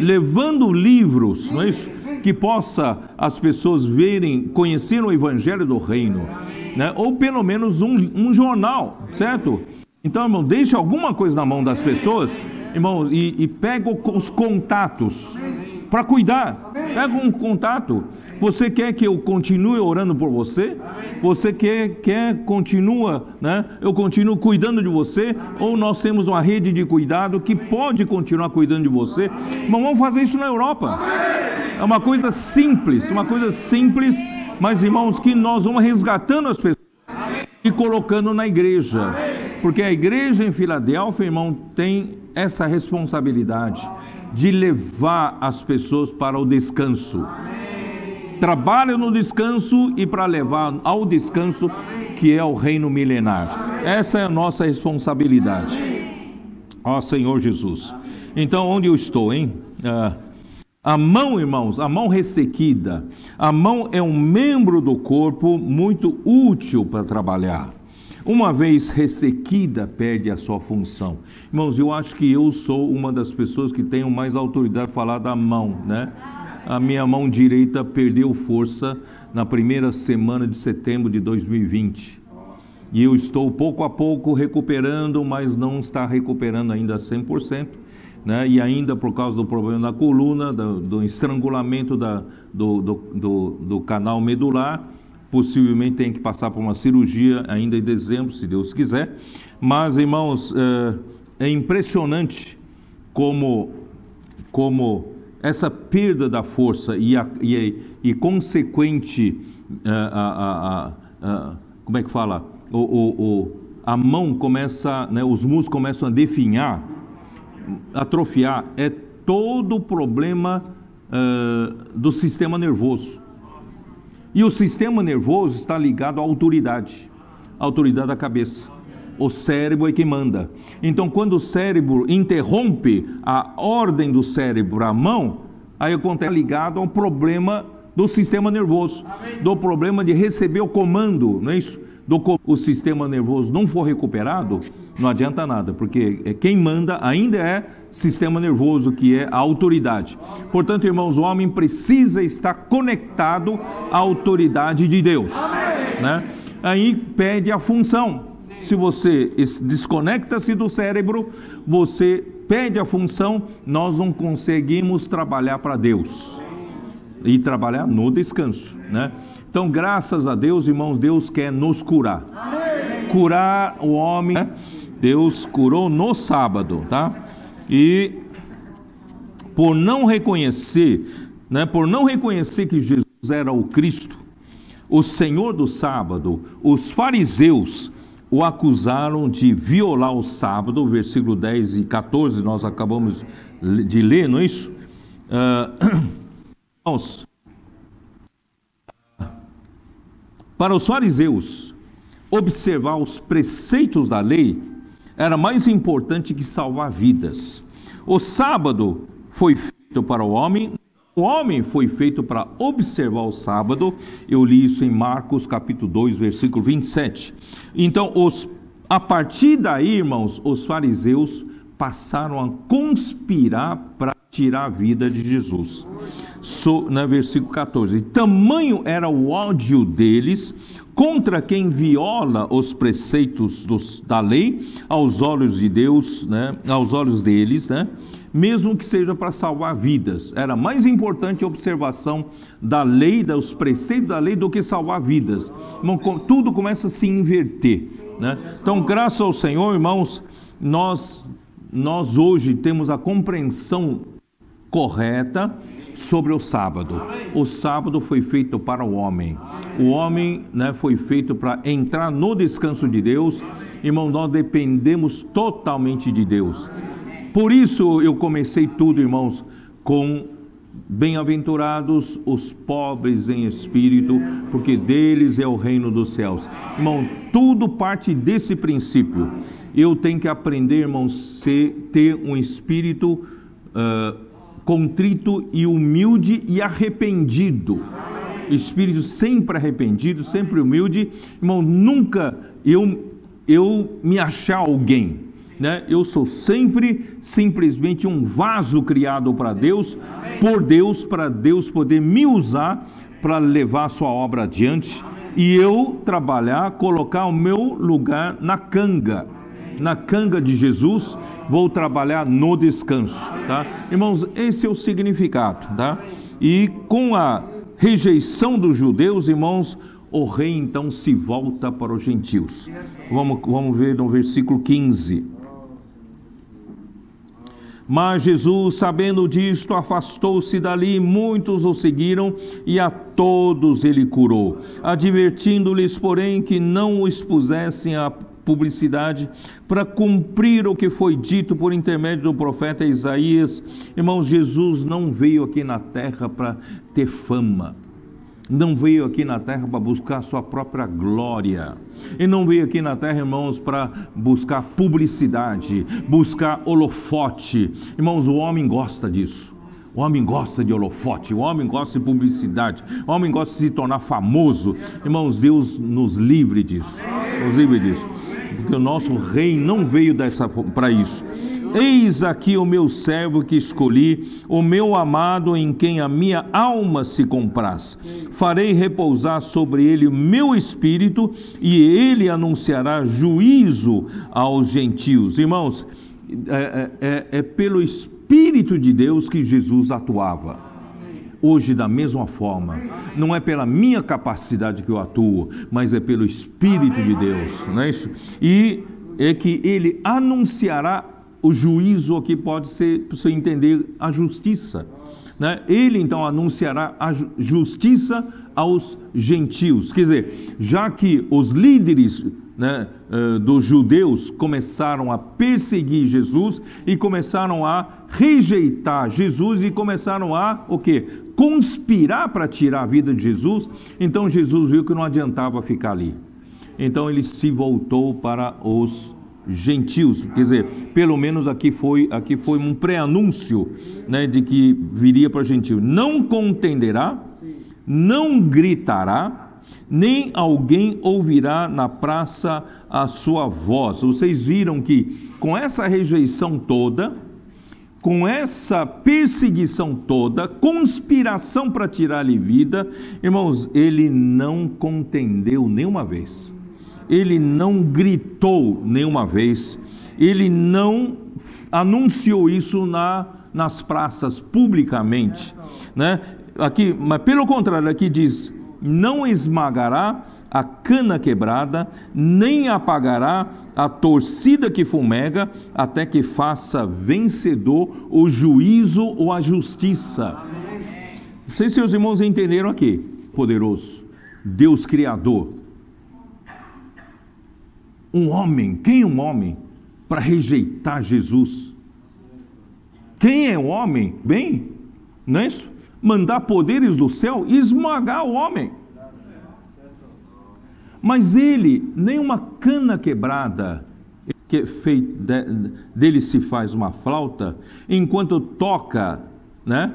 levando livros, não é isso? Que possa as pessoas verem, conhecer o Evangelho do Reino, né? Ou pelo menos um jornal, certo? Então, irmão, deixe alguma coisa na mão das pessoas, irmão, e pega os contatos para cuidar. Pega um contato. Você quer que eu continue orando por você? Você continua, né? Eu continuo cuidando de você? Ou nós temos uma rede de cuidado que pode continuar cuidando de você? Irmão, vamos fazer isso na Europa. É uma coisa simples, mas, irmãos, que nós vamos resgatando as pessoas e colocando na igreja. Porque a igreja em Filadélfia, irmão, tem essa responsabilidade de levar as pessoas para o descanso. Trabalha no descanso e para levar ao descanso, que é o reino milenar. Essa é a nossa responsabilidade. Ó Senhor Jesus. Então, onde eu estou, hein? A mão, irmãos, a mão ressequida. A mão é um membro do corpo muito útil para trabalhar. Uma vez ressequida, perde a sua função. Irmãos, eu acho que eu sou uma das pessoas que tenho mais autoridade para falar da mão, né? A minha mão direita perdeu força na primeira semana de setembro de 2020. E eu estou pouco a pouco recuperando, mas não está recuperando ainda 100%, né? E ainda por causa do problema da coluna, do estrangulamento do canal medular, possivelmente tem que passar por uma cirurgia ainda em dezembro, se Deus quiser. Mas, irmãos, é impressionante como essa perda da força e consequente, como é que fala? A mão começa, né, os músculos começam a definhar, atrofiar, é todo o problema do sistema nervoso. E o sistema nervoso está ligado à autoridade da cabeça. O cérebro é quem manda. Então, quando o cérebro interrompe a ordem do cérebro à mão, aí acontece ligado ao problema do sistema nervoso, do problema de receber o comando, não é isso? O sistema nervoso não for recuperado, não adianta nada, porque quem manda ainda é sistema nervoso, que é a autoridade. Portanto, irmãos, o homem precisa estar conectado à autoridade de Deus, né? Aí pede a função. Se você desconecta-se do cérebro, você perde a função, nós não conseguimos trabalhar para Deus e trabalhar no descanso, né? Então, graças a Deus, irmãos, Deus quer nos curar. Curar o homem, né? Deus curou no sábado, tá? E por não reconhecer que Jesus era o Cristo, o Senhor do sábado, os fariseus o acusaram de violar o sábado, versículo 10 e 14, nós acabamos de ler, não é isso? Para os fariseus, observar os preceitos da lei era mais importante que salvar vidas. O sábado foi feito para o homem foi feito para observar o sábado. Eu li isso em Marcos capítulo 2, versículo 27. Então, a partir daí, irmãos, os fariseus passaram a conspirar para tirar a vida de Jesus. Versículo 14. Tamanho era o ódio deles contra quem viola os preceitos da lei aos olhos de Deus, né? Aos olhos deles, né? mesmo que seja para salvar vidas. Era mais importante a observação da lei, dos preceitos da lei, do que salvar vidas. Irmão, tudo começa a se inverter, né? Então, graças ao Senhor, irmãos, nós hoje temos a compreensão correta sobre o sábado. O sábado foi feito para o homem. O homem, né, foi feito para entrar no descanso de Deus. Irmão, nós dependemos totalmente de Deus. Por isso eu comecei tudo, irmãos, com bem-aventurados os pobres em espírito, porque deles é o reino dos céus. Irmão, tudo parte desse princípio. Eu tenho que aprender, irmãos, ter um espírito contrito e humilde e arrependido. Espírito sempre arrependido, sempre humilde. Irmão, nunca eu me achar alguém, né? Eu sou sempre simplesmente um vaso criado para Deus, por Deus, para Deus poder me usar para levar a sua obra adiante e eu trabalhar, colocar o meu lugar na canga de Jesus. Vou trabalhar no descanso, tá? Irmãos, esse é o significado, tá? E com a rejeição dos judeus, irmãos, o rei então se volta para os gentios. Vamos ver no versículo 15. Mas Jesus, sabendo disto, afastou-se dali, muitos o seguiram, e a todos ele curou, advertindo-lhes, porém, que não o expusessem à publicidade, para cumprir o que foi dito por intermédio do profeta Isaías. Irmãos, Jesus não veio aqui na terra para ter fama, não veio aqui na terra para buscar sua própria glória, e não veio aqui na terra, irmãos, para buscar publicidade, buscar holofote. Irmãos, o homem gosta disso. O homem gosta de holofote, o homem gosta de publicidade, o homem gosta de se tornar famoso. Irmãos, Deus nos livre disso, nos livre disso, porque o nosso rei não veio para isso. Eis aqui o meu servo que escolhi, o meu amado em quem a minha alma se compraz. Farei repousar sobre ele o meu espírito e ele anunciará juízo aos gentios. Irmãos, é pelo Espírito de Deus que Jesus atuava. Hoje, da mesma forma, não é pela minha capacidade que eu atuo, mas é pelo Espírito de Deus, não é isso? E é que ele anunciará o juízo, aqui pode ser, para você entender, a justiça, né? Ele então anunciará a justiça aos gentios. Quer dizer, já que os líderes, né, dos judeus começaram a perseguir Jesus e começaram a rejeitar Jesus e começaram a o quê? Conspirar para tirar a vida de Jesus. Então Jesus viu que não adiantava ficar ali. Então ele se voltou para os gentios. Quer dizer, pelo menos aqui foi um pré-anúncio, né, de que viria para gentio. Não contenderá, não gritará, nem alguém ouvirá na praça a sua voz. Vocês viram que com essa rejeição toda, com essa perseguição toda, conspiração para tirar-lhe vida, irmãos, ele não contendeu nenhuma vez. Ele não gritou nenhuma vez, ele não anunciou isso nas praças publicamente, né? Aqui, mas pelo contrário, aqui diz: não esmagará a cana quebrada, nem apagará a torcida que fumega, até que faça vencedor o juízo ou a justiça. Não sei se os irmãos entenderam aqui. Poderoso, Deus Criador. Um homem, quem é um homem para rejeitar Jesus? Quem é o homem? Bem, não é isso? Mandar poderes do céu e esmagar o homem. Mas ele, nem uma cana quebrada que dele se faz uma flauta, enquanto toca, né?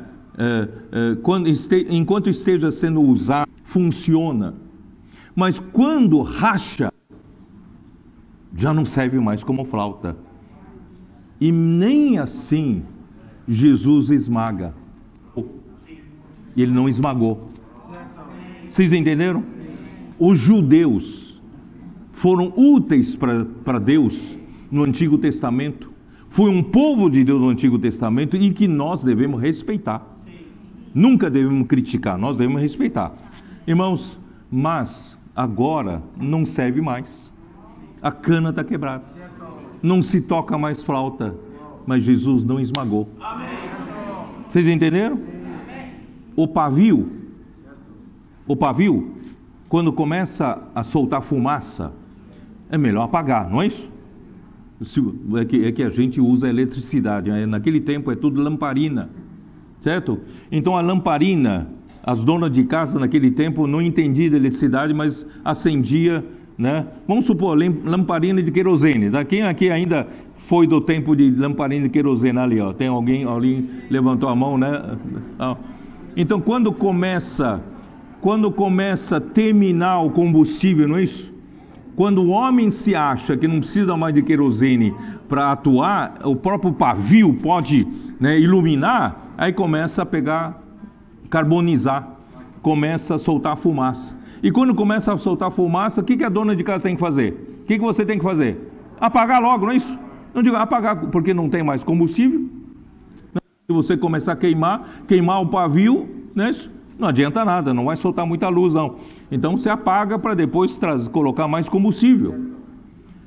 Enquanto esteja sendo usado, funciona. Mas quando racha, já não serve mais como flauta. E nem assim Jesus esmaga. E ele não esmagou. Vocês entenderam? Os judeus foram úteis para Deus no Antigo Testamento. Foi um povo de Deus no Antigo Testamento e que nós devemos respeitar. Nunca devemos criticar, nós devemos respeitar. Irmãos, mas agora não serve mais. A cana está quebrada. Não se toca mais flauta. Mas Jesus não esmagou. Vocês entenderam? O pavio, quando começa a soltar fumaça, é melhor apagar, não é isso? É que a gente usa a eletricidade, né? Naquele tempo é tudo lamparina, certo? Então a lamparina, as donas de casa naquele tempo não entendiam de eletricidade, mas acendia, né? Vamos supor, lamparina de querosene, tá? Quem aqui ainda foi do tempo de lamparina de querosene ali, ó? Tem alguém ali, levantou a mão, né? Então quando começa a terminar o combustível, não é isso? Quando o homem se acha que não precisa mais de querosene para atuar, o próprio pavio pode, né, iluminar, aí começa a pegar, carbonizar, começa a soltar fumaça. E quando começa a soltar fumaça, o que a dona de casa tem que fazer? O que você tem que fazer? Apagar logo, não é isso? Não digo apagar porque não tem mais combustível. Se você começar a queimar o pavio, não é isso? Não adianta nada, não vai soltar muita luz não. Então você apaga para depois colocar mais combustível.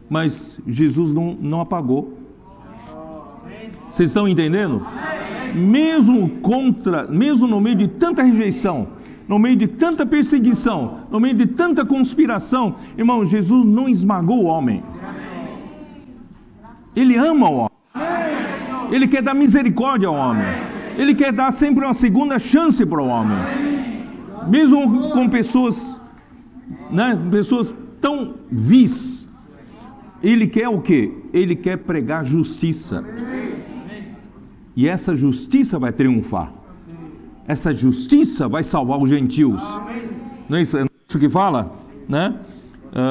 Mas Jesus não apagou. Vocês estão entendendo? Mesmo no meio de tanta rejeição, no meio de tanta perseguição, no meio de tanta conspiração, irmão, Jesus não esmagou o homem. Ele ama o homem. Ele quer dar misericórdia ao homem. Ele quer dar sempre uma segunda chance para o homem. Mesmo com pessoas, né, pessoas tão vis. Ele quer o quê? Ele quer pregar justiça. E essa justiça vai triunfar. Essa justiça vai salvar os gentios. Não é isso que fala? Né?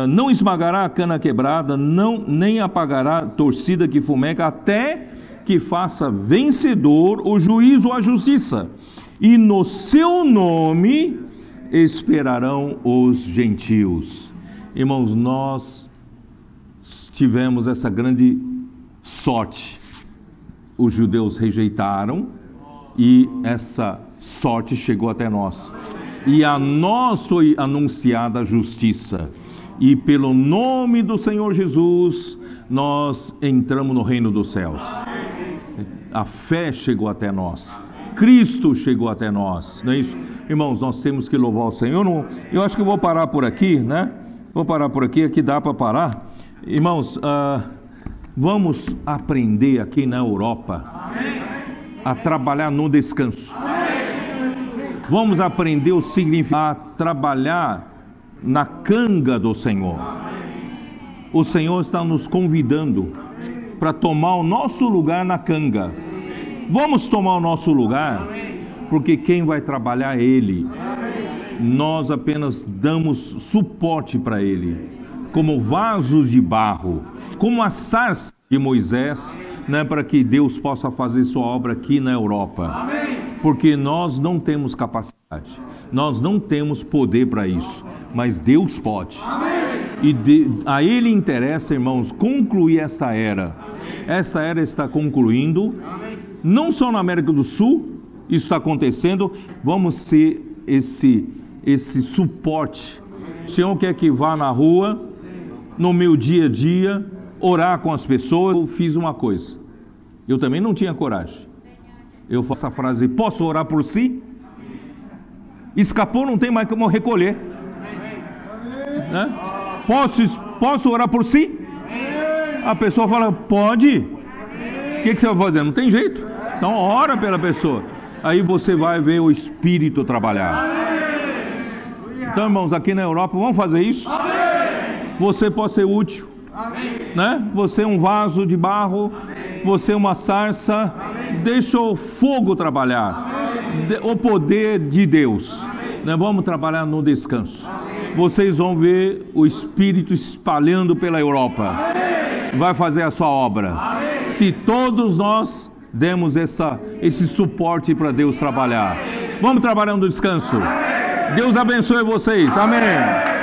Não esmagará a cana quebrada, nem apagará a torcida que fumeca, até que faça vencedor o juízo ou a justiça, e no seu nome esperarão os gentios. Irmãos, nós tivemos essa grande sorte. Os judeus rejeitaram e essa sorte chegou até nós. E a nós foi anunciada a justiça. E pelo nome do Senhor Jesus, nós entramos no reino dos céus. A fé chegou até nós. Cristo chegou até nós. Não é isso? Irmãos, nós temos que louvar o Senhor. Eu acho que eu vou parar por aqui, né? Vou parar por aqui, aqui dá para parar. Irmãos, vamos aprender aqui na Europa a trabalhar no descanso. Vamos aprender o significado de trabalhar na canga do Senhor. O Senhor está nos convidando para tomar o nosso lugar na canga. Vamos tomar o nosso lugar, porque quem vai trabalhar é Ele. Nós apenas damos suporte para Ele, como vasos de barro, como a sarça de Moisés, né, para que Deus possa fazer sua obra aqui na Europa. Porque nós não temos capacidade, nós não temos poder para isso, mas Deus pode. E a Ele interessa, irmãos, concluir esta era. Esta era está concluindo, não só na América do Sul, isso está acontecendo. Vamos ser esse suporte. O Senhor quer que vá na rua, no meu dia a dia, orar com as pessoas. Eu fiz uma coisa, eu também não tinha coragem. Eu faço a frase: posso orar por si? Escapou, não tem mais como recolher, né? Posso orar por si? A pessoa fala: pode. O que você vai fazer? Não tem jeito. Então ora pela pessoa. Aí você vai ver o Espírito trabalhar. Então, irmãos, aqui na Europa, vamos fazer isso? Você pode ser útil, né? Você é um vaso de barro, você é uma sarça. Deixa o fogo trabalhar, o poder de Deus, né? Vamos trabalhar no descanso. Vocês vão ver o Espírito espalhando pela Europa. Vai fazer a sua obra. Se todos nós demos esse suporte para Deus trabalhar. Vamos trabalhar no descanso. Deus abençoe vocês. Amém.